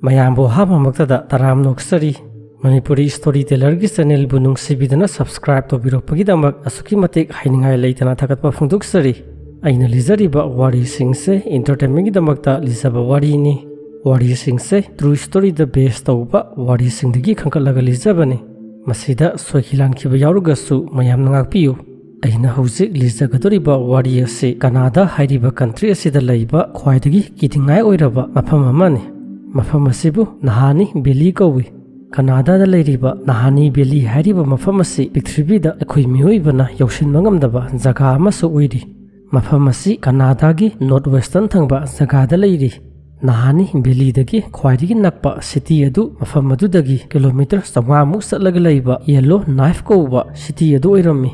ꯃꯌꯥꯝꯕꯨ ꯍꯥꯞꯃꯛꯇꯗ ꯇꯔꯥꯝ ꯅꯣꯛꯆꯔꯤ Manipuri story ꯇꯦꯂꯔꯒꯤ ꯆꯦꯅꯦꯜꯕꯨ ꯅꯨꯡꯁꯤꯕꯤꯗꯨꯅ subscribe ꯇꯧꯕꯤꯔꯛꯄꯒꯤꯗꯃꯛ ꯑꯁꯨꯛꯀꯤ ꯃꯇꯤꯛ ꯍꯥꯏꯅꯤꯡꯉꯥꯏ ꯂꯩꯇꯅ ꯊꯥꯒꯠꯄ ꯐꯣꯡꯗꯣꯛꯆꯔꯤ ꯑꯩꯅ ꯂꯤꯖꯔꯤꯕ ꯋꯥꯔꯤꯁꯤꯡꯁꯦ ꯏꯟꯇꯔꯇꯦꯟꯃꯦꯟꯠꯒꯤꯗꯃꯛꯇ ꯂꯤꯖꯕ ꯋꯥꯔꯤꯅꯤ ꯋꯥꯔꯤꯁꯤꯡꯁꯦ ꯇ꯭ꯔꯨ ꯁ꯭ꯇꯣꯔꯤꯗ ꯕꯦꯁ ꯇꯧꯕ ꯋꯥꯔꯤꯁꯤꯡꯗꯒꯤ ꯈꯟꯒꯠꯂꯒ ꯂꯤꯖꯕꯅꯤ ꯃꯁꯤꯗ ꯁꯣꯏꯈꯤ ꯂꯥꯟꯈꯤꯕ ꯌꯥꯎꯔꯒꯁꯨ ꯃꯌꯥꯝꯅ ꯉꯥꯛꯄꯤꯌꯨ ꯑꯩꯅ ꯍꯧꯖꯤꯛ ꯂꯤꯖꯒꯗꯧꯔꯤꯕ ꯋꯥꯔꯤ ꯑꯁꯤ ꯀꯅꯥꯗꯥ ꯍꯥꯏꯔꯤꯕ ꯀꯟꯇ꯭ꯔꯤ ꯑꯁꯤꯗ ꯂꯩꯕ ꯈ꯭ꯋꯥꯏꯗꯒꯤ ꯀꯤꯅꯤꯡꯉꯥꯏ ꯑꯣꯏꯔꯕ ꯃꯐꯝ ꯑꯃꯅꯤ ꯃꯐꯝ ꯑꯁꯤꯕꯨ ꯅꯍꯥꯅꯤ ꯚꯦꯂꯤ ꯀꯧꯏ ꯀꯅꯥꯗꯥꯗ ꯂꯩꯔꯤꯕ ꯅꯍꯥꯅꯤ ꯚꯦꯂꯤ ꯍꯥꯏꯔꯤꯕ ꯃꯐꯝ ꯑꯁꯤ ꯄ꯭ꯔꯤꯊꯤꯕꯤꯗ ꯑꯩꯈꯣꯏ ꯃꯤꯑꯣꯏꯕꯅ ꯌꯧꯁꯤꯟꯕ ꯉꯝꯗꯕ ꯖꯒꯥ ꯑꯃꯁꯨ ꯑꯣꯏꯔꯤ ꯃꯐꯝ ꯑꯁꯤ ꯀꯅꯥꯗꯥꯒꯤ ꯅꯣꯔꯠ ꯋꯦꯁꯇꯔꯟ ꯊꯪꯕ ꯖꯒꯥꯗ ꯂꯩꯔꯤ ꯅꯍꯥꯅꯤ ꯚꯦꯂꯤꯗꯒꯤ ꯈ꯭ꯋꯥꯏꯗꯒꯤ ꯅꯛꯄ ꯁꯤꯇꯤ ꯑꯗꯨ ꯃꯐꯝ ꯑꯗꯨꯗꯒꯤ ꯀꯤꯂꯣꯃꯤꯇꯔ 900ꯃꯨꯛ ꯆꯠꯂꯒ ꯂꯩꯕ ꯌꯦꯜꯂꯣ ꯅꯥꯏꯐ ꯀꯧꯕ ꯁꯤꯇꯤ ꯑꯗꯨ ꯑꯣꯏꯔꯝꯃꯤ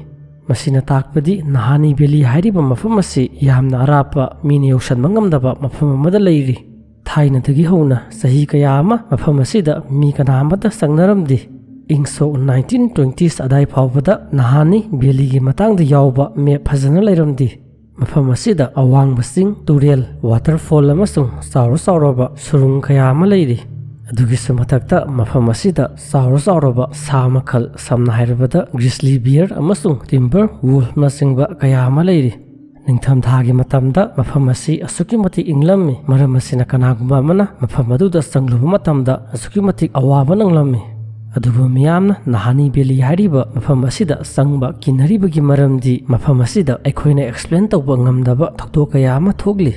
ꯃꯁꯤꯅ ꯇꯥꯛꯄꯗꯤ ꯅꯍꯥꯅꯤ ꯚꯦꯂꯤ ꯍꯥꯏꯔꯤꯕ ꯃꯐꯝ ꯑꯁꯤ ꯌꯥꯝꯅ ꯑꯔꯥꯞꯄ ꯃꯤꯅ ꯌꯧꯁꯟꯕ ꯉꯝꯗꯕ ꯃꯐꯝ ꯑꯃꯗ ꯂꯩꯔꯤ ꯊꯥꯏꯅꯗꯒꯤ ꯍꯧꯅ ꯆꯍꯤ ꯀꯌꯥ ꯑꯃ ꯃꯐꯝ ꯑꯁꯤꯗ ꯃꯤ ꯀꯅꯥ ꯑꯃꯠꯇ ꯆꯪꯅꯔꯝꯗꯦ ꯏꯪ ꯁꯣꯛ 1920s ꯑꯗꯥꯏ ꯐꯥꯎꯕꯗ ꯅꯍꯥꯅꯤ ꯚꯦꯂꯤꯒꯤ ꯃꯇꯥꯡꯗ ꯌꯥꯎꯕ ꯃꯦꯞ ꯐꯖꯅ ꯂꯩꯔꯝꯗꯦ ꯃꯐꯝ ꯑꯁꯤꯗ ꯑꯋꯥꯡꯕ ꯆꯤꯡ ꯇꯨꯔꯦꯜ ꯋꯥꯇꯔꯐꯣꯜ ꯑꯃꯁꯨꯡ ꯆꯥꯎꯔꯕ ꯁꯨꯔꯨꯡ ꯀꯌꯥ ꯑꯃ ꯂꯩꯔꯤ ꯑꯗꯨꯒꯤꯁꯨ ꯃꯊꯛꯇ ꯃꯐꯝ ꯑꯁꯤꯗ ꯆꯥꯎꯔꯕ ꯁꯥ ꯃꯈꯜ ꯁꯝꯅ ꯍꯥꯏꯔꯕꯗ ꯒ꯭ꯔꯤꯖꯂꯤ ꯕꯤꯌꯔ ꯑꯃꯁꯨꯡ ꯇꯤꯝꯕꯔ ꯋꯨꯜꯐꯅꯆꯤꯡꯕ ꯀꯌꯥ ꯑꯃ ꯂꯩꯔꯤ ꯅꯤꯡꯊꯝꯊꯥꯒꯤ ꯃꯇꯝꯗ ꯃꯐꯝ ꯑꯁꯤ ꯑꯁꯨꯛꯀꯤ ꯃꯇꯤꯛ ꯏꯪꯂꯝꯃꯤ ꯃꯔꯝ ꯑꯁꯤꯅ ꯀꯅꯥꯒꯨꯝꯕ ꯑꯃꯅ ꯃꯐꯝ ꯑꯗꯨꯗ ꯆꯪꯂꯨꯕ ꯃꯇꯝꯗ ꯑꯁꯨꯛꯀꯤ ꯃꯇꯤꯛ ꯑꯋꯥꯕ ꯅꯪꯂꯝꯃꯤ ꯑꯗꯨꯕꯨ ꯃꯤꯌꯥꯝꯅ ꯅꯍꯥꯅꯤ ꯚꯦꯂꯤ ꯍꯥꯏꯔꯤꯕ ꯃꯐꯝ ꯑꯁꯤꯗ ꯆꯪꯕ ꯀꯤꯅꯔꯤꯕꯒꯤ ꯃꯔꯝꯗꯤ ꯃꯐꯝ ꯑꯁꯤꯗ ꯑꯩꯈꯣꯏꯅ ꯑꯦꯛꯁꯄ꯭ꯂꯦꯟ ꯇꯧꯕ ꯉꯝꯗꯕ ꯊꯧꯗꯣꯛ ꯀꯌꯥ ꯑꯃ ꯊꯣꯛꯂꯤ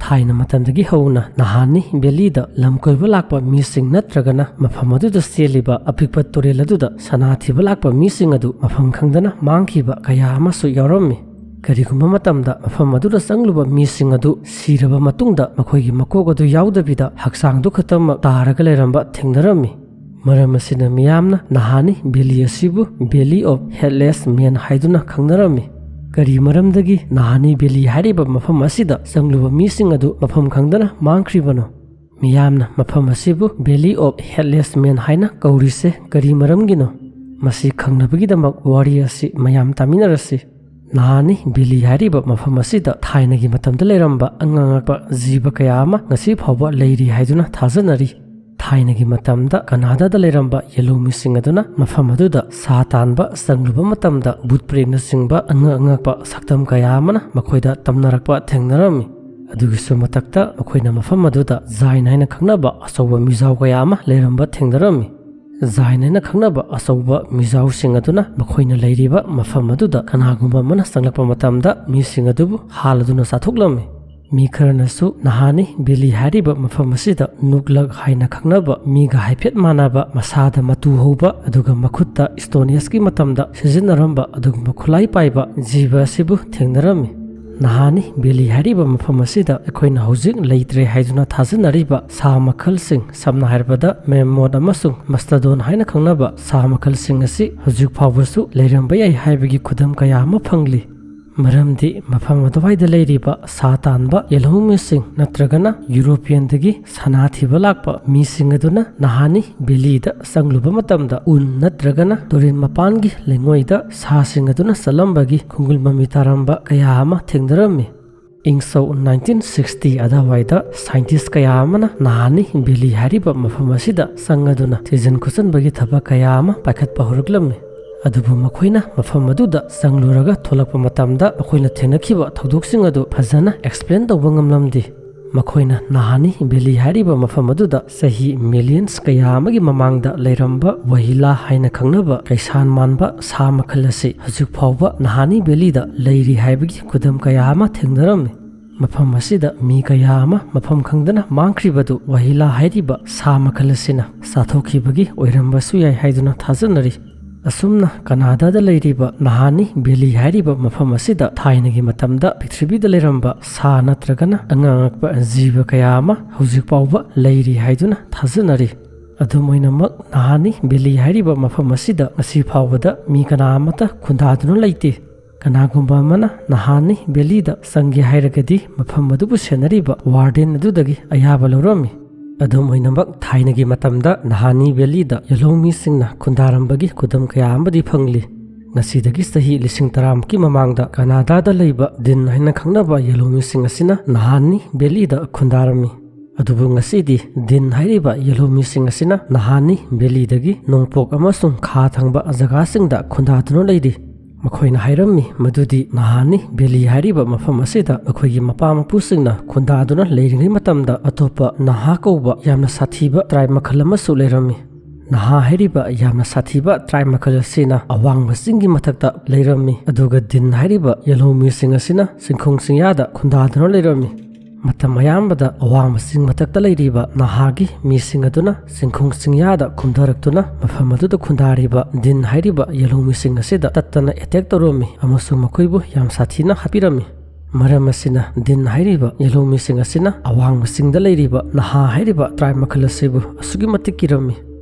ꯊꯥꯏꯅ ꯃꯇꯝꯗꯒꯤ ꯍꯧꯅ ꯅꯍꯥꯅꯤ ꯚꯦꯂꯤꯗ ꯂꯝ ꯀꯣꯏꯕ ꯂꯥꯛꯄ ꯃꯤꯁꯤꯡ ꯅꯠꯇ꯭ꯔꯒꯅ ꯃꯐꯝ ꯑꯗꯨꯗ ꯆꯦꯜꯂꯤꯕ ꯑꯄꯤꯛꯄ ꯇꯨꯔꯦꯜ ꯑꯗꯨꯗ ꯁꯅꯥ ꯊꯤꯕ ꯂꯥꯛꯄ ꯃꯤꯁꯤꯡ ꯑꯗꯨ ꯃꯐꯝ ꯈꯪꯗꯅ ꯃꯥꯡꯈꯤꯕ ꯀꯌꯥ ꯑꯃꯁꯨ ꯌꯥꯎꯔꯝꯃꯤ ꯀꯔꯤꯒꯨꯝꯕ ꯃꯇꯝꯗ ꯃꯐꯝ ꯑꯗꯨꯗ ꯆꯪꯂꯨꯕ ꯃꯤꯁꯤꯡ ꯑꯗꯨ ꯁꯤꯔꯕ ꯃꯇꯨꯡꯗ ꯃꯈꯣꯏꯒꯤ ꯃꯀꯣꯛ ꯑꯗꯨ ꯌꯥꯎꯗꯕꯤꯗ ꯍꯛꯆꯥꯡꯗꯨ ꯈꯛꯇꯃꯛ ꯇꯥꯔꯒ ꯂꯩꯔꯝꯕ ꯊꯦꯡꯅꯔꯝꯃꯤ ꯃꯔꯝ ꯑꯁꯤꯅ ꯃꯤꯌꯥꯝꯅ ꯅꯍꯥꯅꯤ ꯚꯦꯂꯤ ꯑꯁꯤꯕꯨ ꯚꯦꯂꯤ ꯑꯣꯐ ꯍꯦꯗꯂꯦꯁ ꯃꯦꯟ ꯍꯥꯏꯗꯨꯅ ꯈꯪꯅꯔꯝꯃꯤ ꯀꯔꯤ ꯃꯔꯝꯗꯒꯤ ꯅꯍꯥꯅꯤ ꯚꯦꯂꯤ ꯍꯥꯏꯔꯤꯕ ꯃꯐꯝ ꯑꯁꯤꯗ ꯆꯪꯂꯨꯕ ꯃꯤꯁꯤꯡ ꯑꯗꯨ ꯃꯐꯝ ꯈꯪꯗꯅ ꯃꯥꯡꯈ꯭ꯔꯤꯕꯅꯣ ꯃꯤꯌꯥꯝꯅ ꯃꯐꯝ ꯑꯁꯤꯕꯨ ꯚꯦꯂꯤ ꯑꯣꯐ ꯍꯦꯗꯂꯦꯁ ꯃꯦꯟ ꯍꯥꯏꯅ ꯀꯧꯔꯤꯁꯦ ꯀꯔꯤ ꯃꯔꯝꯒꯤꯅꯣ ꯃꯁꯤ ꯈꯪꯅꯕꯒꯤꯗꯃꯛ ꯋꯥꯔꯤ ꯑꯁꯤ ꯃꯌꯥꯝ ꯇꯥꯃꯤꯟꯅꯔꯁꯤ ꯅꯍꯥꯅꯤ ꯚꯦꯂꯤ ꯍꯥꯏꯔꯤꯕ ꯃꯐꯝ ꯑꯁꯤꯗ ꯊꯥꯏꯅꯒꯤ ꯃꯇꯝꯗ ꯂꯩꯔꯝꯕ ꯑꯉꯛꯄ ꯖꯤꯕ ꯀꯌꯥ ꯑꯃ ꯉꯁꯤ ꯐꯥꯎꯕ ꯂꯩꯔꯤ ꯍꯥꯏꯗꯨꯅ ꯊꯥꯖꯅꯔꯤ ꯊꯥꯏꯅꯒꯤ ꯃꯇꯝꯗ ꯀꯅꯥꯗꯥꯗ ꯂꯩꯔꯝꯕ ꯌꯦꯜꯂꯣꯃꯤꯁꯤꯡ ꯑꯗꯨꯅ ꯃꯐꯝ ꯑꯗꯨꯗ ꯁꯥ ꯇꯥꯟꯕ ꯆꯪꯂꯨꯕ ꯃꯇꯝꯗ ꯕꯨꯠ ꯄ꯭ꯔꯦꯡꯅꯆꯤꯡꯕ ꯑꯉꯛꯄ ꯁꯛꯇꯝ ꯀꯌꯥ ꯑꯃꯅ ꯃꯈꯣꯏꯗ ꯇꯝꯅꯔꯛꯄ ꯊꯦꯡꯅꯔꯝꯃꯤ ꯑꯗꯨꯒꯤꯁꯨ ꯃꯊꯛꯇ ꯃꯈꯣꯏꯅ ꯃꯐꯝ ꯑꯗꯨꯗ ꯖꯥꯏꯟ ꯍꯥꯏꯅ ꯈꯪꯅꯕ ꯑꯆꯧꯕ ꯃꯤꯖꯥꯎ ꯀꯌꯥ ꯑꯃ ꯂꯩꯔꯝꯕ ꯊꯦꯡꯅꯔꯝꯃꯤ ꯖꯥꯏꯟ ꯍꯥꯏꯅ ꯈꯪꯅꯕ ꯑꯆꯧꯕ ꯃꯤꯖꯥꯎꯁꯤꯡ ꯑꯗꯨꯅ ꯃꯈꯣꯏꯅ ꯂꯩꯔꯤꯕ ꯃꯐꯝ ꯑꯗꯨꯗ ꯀꯅꯥꯒꯨꯝꯕ ꯑꯃꯅ ꯆꯪꯂꯛꯄ ꯃꯇꯝꯗ ꯃꯤꯁꯤꯡ ꯑꯗꯨꯕꯨ ꯍꯥꯠꯂꯗꯨꯅ ꯆꯥꯊꯣꯛꯂꯝꯃꯤ ꯃꯤ ꯈꯔꯅꯁꯨ ꯅꯍꯥꯅꯤ ꯚꯦꯂꯤ ꯍꯥꯏꯔꯤꯕ ꯃꯐꯝ ꯑꯁꯤꯗ ꯅꯨꯛꯂꯛ ꯍꯥꯏꯅ ꯈꯪꯅꯕ ꯃꯤꯒ ꯍꯥꯏꯐꯦꯠ ꯃꯥꯟꯅꯕ ꯃꯁꯥꯗ ꯃꯇꯨ ꯍꯧꯕ ꯑꯗꯨꯒ ꯃꯈꯨꯠꯇ ꯁ꯭ꯇꯣꯟ ꯑꯦꯖꯀꯤ ꯃꯇꯝꯗ ꯁꯤꯖꯤꯟꯅꯔꯝꯕ ꯑꯗꯨꯒꯨꯝꯕ ꯈꯨꯠꯂꯥꯏ ꯄꯥꯏꯕ ꯖꯤꯕ ꯑꯁꯤꯕꯨ ꯊꯦꯡꯅꯔꯝꯃꯤ ꯅꯍꯥꯅꯤ ꯚꯦꯂꯤ ꯍꯥꯏꯔꯤꯕ ꯃꯐꯝ ꯑꯁꯤꯗ ꯑꯩꯈꯣꯏꯅ ꯍꯧꯖꯤꯛ ꯂꯩꯇ꯭ꯔꯦ ꯍꯥꯏꯗꯨꯅ ꯊꯥꯖꯅꯔꯤꯕ ꯁꯥ ꯃꯈꯜꯁꯤꯡ ꯁꯝꯅ ꯍꯥꯏꯔꯕꯗ ꯃꯦꯝꯃꯣꯠ ꯑꯃꯁꯨꯡ ꯃꯁꯇꯗꯣꯟ ꯍꯥꯏꯅ ꯈꯪꯅꯕ ꯁꯥ ꯃꯈꯜꯁꯤꯡ ꯑꯁꯤ ꯍꯧꯖꯤꯛ ꯐꯥꯎꯕꯁꯨ ꯂꯩꯔꯝꯕ ꯌꯥꯏ ꯍꯥꯏꯕꯒꯤ ꯈꯨꯗꯝ ꯀꯌా ꯑꯃ ꯐꯪꯂꯤ ꯃꯔꯝꯗꯤ ꯃꯐꯝ ꯑꯗꯨꯋꯥꯏꯗ ꯂꯩꯔꯤꯕ ꯁꯥ ꯇꯥꯟꯕ ꯌꯦꯜꯍꯧꯃꯤꯁꯤꯡ ꯅꯠꯇ꯭ꯔꯒꯅ ꯌꯨꯔꯣꯄꯤꯌꯟꯗꯒꯤ ꯁꯅꯥ ꯊꯤꯕ ꯂꯥꯛꯄ ꯃꯤꯁꯤꯡ ꯑꯗꯨꯅ ꯅꯍꯥꯅꯤ ꯚꯦꯂꯤꯗ ꯆꯪꯂꯨꯕ ꯃꯇꯝꯗ ꯎꯟ ꯅꯠꯇ꯭ꯔꯒꯅ ꯇꯨꯔꯦꯟ ꯃꯄꯥꯟꯒꯤ ꯂꯩꯉꯣꯏꯗ ꯁꯥꯁꯤꯡ ꯑꯗꯨꯅ ꯆꯠꯂꯝꯕꯒꯤ ꯈꯣꯡꯒꯨꯜ ꯃꯃꯤ ꯇꯥꯔꯝꯕ ꯀꯌా ꯑꯃ ꯊꯦꯡꯅꯔꯝꯃꯤ ꯏꯪ ꯁꯣꯛ 1960 ꯑꯗꯨꯋꯥꯏꯗ ꯁꯥꯏꯟꯇꯤꯁ ꯀꯌꯥ ꯑꯃꯅ ꯅꯍꯥꯅꯤ ꯚꯦꯂꯤ ꯍꯥꯏꯔꯤꯕ ꯃꯐꯝ ꯑꯁꯤꯗ ꯆꯪꯂꯗꯨꯅ ꯊꯤꯖꯤꯟ ꯈꯣꯠꯆꯤꯟꯕꯒꯤ ꯊꯕꯛ ꯀꯌా ꯑꯃ ꯄꯥꯏꯈꯠꯄ ꯍꯧꯔꯛꯂꯝꯃꯤ ꯑꯗꯨꯕꯨ ꯃꯈꯣꯏꯅ ꯃꯐꯝ ꯑꯗꯨꯗ ꯆꯪꯂꯨꯔꯒ ꯊꯣꯛꯂꯛꯄ ꯃꯇꯝꯗ ꯃꯈꯣꯏꯅ ꯊꯦꯡꯅꯈꯤꯕ ꯊꯧꯗꯣꯛꯁꯤꯡ ꯑꯗꯨ ꯐꯖꯅ ꯑꯦꯛꯁꯄ꯭ꯂꯦꯟ ꯇꯧꯕ ꯉꯝꯂꯝꯗꯦ ꯃꯈꯣꯏꯅ ꯅꯍꯥꯅꯤ ꯚꯦꯂꯤ ꯍꯥꯏꯔꯤꯕ ꯃꯐꯝ ꯑꯗꯨꯗ ꯆꯍꯤ ꯃꯤꯂꯤꯌꯟꯁ ꯀꯌా ꯑꯃꯒꯤ ꯃꯃꯥꯡꯗ ꯂꯩꯔꯝꯕ ꯋꯥꯍꯤꯂꯥ ꯍꯥꯏꯅ ꯈꯪꯅꯕ ꯀꯩꯁꯥꯟ ꯃꯥꯟꯕ ꯁꯥ ꯃꯈꯜ ꯑꯁꯤ ꯍꯧꯖꯤꯛ ꯐꯥꯎꯕ ꯅꯍꯥꯅꯤ ꯚꯦꯂꯤꯗ ꯂꯩꯔꯤ ꯍꯥꯏꯕꯒꯤ ꯈꯨꯗꯝ ꯀꯌా ꯑꯃ ꯊꯦꯡꯅꯔꯝꯃꯤ ꯃꯐꯝ ꯑꯁꯤꯗ ꯃꯤ ꯀꯌా ꯑꯃ ꯃꯐꯝ ꯈꯪꯗꯅ ꯃꯥꯡꯈ꯭ꯔꯤꯕꯗꯨ ꯋꯥꯍꯤꯂꯥ ꯍꯥꯏꯔꯤꯕ ꯁꯥ ꯃꯈꯜ ꯑꯁꯤꯅ ꯆꯥꯊꯣꯛꯈꯤꯕꯒꯤ ꯑꯣꯏꯔꯝꯕꯁꯨ ꯌꯥꯏ ꯍꯥꯏꯗꯨꯅ ꯊꯥꯖꯅꯔꯤ ꯑꯁꯨꯝꯅ ꯀꯅꯥꯗꯥꯗ ꯂꯩꯔꯤꯕ ꯅꯍꯥꯅꯤ ꯚꯦꯂꯤ ꯍꯥꯏꯔꯤꯕ ꯃꯐꯝ ꯑꯁꯤꯗ ꯊꯥꯏꯅꯒꯤ ꯃꯇꯝꯗ ꯄ꯭ꯔꯤꯊꯤꯕꯤꯗ ꯂꯩꯔꯝꯕ ꯁꯥ ꯅꯠꯇ꯭ꯔꯒꯅ ꯑꯉꯛꯄ ꯖꯤꯕ ꯀꯌా ꯑꯃ ꯍꯧꯖꯤꯛ ꯐꯥꯎꯕ ꯂꯩꯔꯤ ꯍꯥꯏꯗꯨꯅ ꯊꯥꯖꯅꯔꯤ ꯑꯗꯨꯝ ꯑꯣꯏꯅꯃꯛ ꯅꯍꯥꯅꯤ ꯚꯦꯂꯤ ꯍꯥꯏꯔꯤꯕ ꯃꯐꯝ ꯑꯁꯤꯗ ꯉꯁꯤ ꯐꯥꯎꯕꯗ ꯃꯤ ꯀꯅꯥ ꯑꯃꯠꯇ ꯈꯨꯟꯗꯥꯗꯨꯅ ꯂꯩꯇꯦ ꯀꯅꯥꯒꯨꯝꯕ ꯑꯃꯅ ꯅꯍꯥꯅꯤ ꯚꯦꯂꯤꯗ ꯆꯪꯒꯦ ꯍꯥꯏꯔꯒꯗꯤ ꯃꯐꯝ ꯑꯗꯨꯕꯨ ꯁꯦꯟꯅꯔꯤꯕ ꯋꯥꯔꯗꯦꯟ ꯑꯗꯨꯗꯒꯤ ꯑꯌꯥꯕ ꯂꯧꯔꯝꯃꯤ ꯑꯗꯨꯝ ꯑꯣꯏꯅꯃꯛ ꯊꯥꯏꯅꯒꯤ ꯃꯇꯝꯗ ꯅꯍꯥꯅꯤ ꯚꯦꯂꯤꯗ ꯌꯦꯜꯍꯧꯃꯤꯁꯤꯡꯅ ꯈꯨꯟꯗꯥꯔꯝꯕꯒꯤ ꯈꯨꯗꯝ ꯀꯌꯥ ꯑꯃꯗꯤ ꯐꯪꯂꯤ ꯉꯁꯤꯗꯒꯤ ꯆꯍꯤ 10,000ꯃꯨꯛꯀꯤ ꯃꯃꯥꯡꯗ ꯀꯅꯥꯗꯥꯗ ꯂꯩꯕ ꯗꯤꯟ ꯍꯥꯏꯅ ꯈꯪꯅꯕ ꯌꯦꯜꯍꯧꯃꯤꯁꯤꯡ ꯑꯁꯤꯅ ꯅꯍꯥꯅꯤ ꯚꯦꯂꯤꯗ ꯈꯨꯟꯗꯥꯔꯝꯃꯤ ꯑꯗꯨꯕꯨ ꯉꯁꯤꯗꯤ ꯗꯤꯟ ꯍꯥꯏꯔꯤꯕ ꯌꯦꯜꯍꯧꯃꯤꯁꯤꯡ ꯑꯁꯤꯅ ꯅꯍꯥꯅꯤ ꯚꯦꯂꯤꯗꯒꯤ ꯅꯣꯡꯄꯣꯛ ꯑꯃꯁꯨꯡ ꯈꯥ ꯊꯪꯕ ꯖꯒꯥꯁꯤꯡꯗ ꯈꯨꯟꯗꯥꯗꯨꯅ ꯂꯩꯔꯤ꯫ ꯃꯈꯣꯏꯅ ꯍꯥꯏꯔꯝꯃꯤ ꯃꯗꯨꯗꯤ ꯅꯍꯥꯅꯤ ꯚꯦꯂꯤ ꯍꯥꯏꯔꯤꯕ ꯃꯐꯝ ꯑꯁꯤꯗ ꯃꯈꯣꯏꯒꯤ ꯃꯄꯥ ꯃꯄꯨꯁꯤꯡꯅ ꯈꯨꯟꯗꯥꯗꯨꯅ ꯂꯩꯔꯤꯉꯩ ꯃꯇꯝꯗ ꯑꯇꯣꯞꯄ ꯅꯍꯥ ꯀꯧꯕ ꯌꯥꯝꯅ ꯁꯥꯊꯤꯕ ꯇ꯭ꯔꯥꯏꯕ ꯃꯈꯜ ꯑꯃꯁꯨ ꯂꯩꯔꯝꯃꯤ꯫ ꯅꯍꯥ ꯍꯥꯏꯔꯤꯕ ꯌꯥꯝꯅ ꯁꯥꯊꯤꯕ ꯇ꯭ꯔꯥꯏꯕ ꯃꯈꯜ ꯑꯁꯤꯅ ꯑꯋꯥꯡꯕ ꯆꯤꯡꯒꯤ ꯃꯊꯛꯇ ꯂꯩꯔꯝꯃꯤ, ꯑꯗꯨꯒ ꯗꯤꯟ ꯍꯥꯏꯔꯤꯕ ꯌꯦꯜꯍꯧꯃꯤꯁꯤꯡ ꯑꯁꯤꯅ ꯆꯤꯡꯈꯣꯡ ꯆꯤꯡꯌꯥꯗ ꯈꯨꯟꯗꯥꯗꯨꯅ ꯂꯩꯔꯝꯃꯤ꯫ ꯃꯇꯝ ꯑꯌꯥꯝꯕꯗ ꯑꯋꯥꯡꯕ ꯆꯤꯡ ꯃꯊꯛꯇ ꯂꯩꯔꯤꯕ ꯅꯍꯥꯒꯤ ꯃꯤꯁꯤꯡ ꯑꯗꯨꯅ ꯆꯤꯡꯈꯣꯡ ꯆꯤꯡꯌꯥꯗ ꯀꯨꯝꯊꯔꯛꯇꯨꯅ ꯃꯐꯝ ꯑꯗꯨꯗ ꯈꯨꯟꯗꯥꯔꯤꯕ ꯗꯤꯟ ꯍꯥꯏꯔꯤꯕ ꯌꯦꯜꯍꯧꯃꯤꯁꯤꯡ ꯑꯁꯤꯗ ꯇꯠꯇꯅ ꯑꯦꯇꯦꯛ ꯇꯧꯔꯝꯃꯤ ꯑꯃꯁꯨꯡ ꯃꯈꯣꯏꯕꯨ ꯌꯥꯝ ꯁꯥꯊꯤꯅ ꯍꯥꯠꯄꯤꯔꯝꯃꯤ꯫ ꯃꯔꯝ ꯑꯁꯤꯅ ꯗꯤꯟ ꯍꯥꯏꯔꯤꯕ ꯌꯦꯜꯍꯧꯃꯤꯁꯤꯡ ꯑꯁꯤꯅ ꯑꯋꯥꯡꯕ ꯆꯤꯡꯗ ꯂꯩꯔꯤꯕ ꯅꯍꯥ ꯍꯥꯏꯔꯤꯕ ꯇ꯭ꯔꯥꯏꯕ ꯃꯈꯜ ꯑꯁꯤꯕꯨ ꯑꯁꯨꯛꯀꯤ ꯃꯇꯤꯛ ꯀꯤꯔꯝꯃꯤ꯫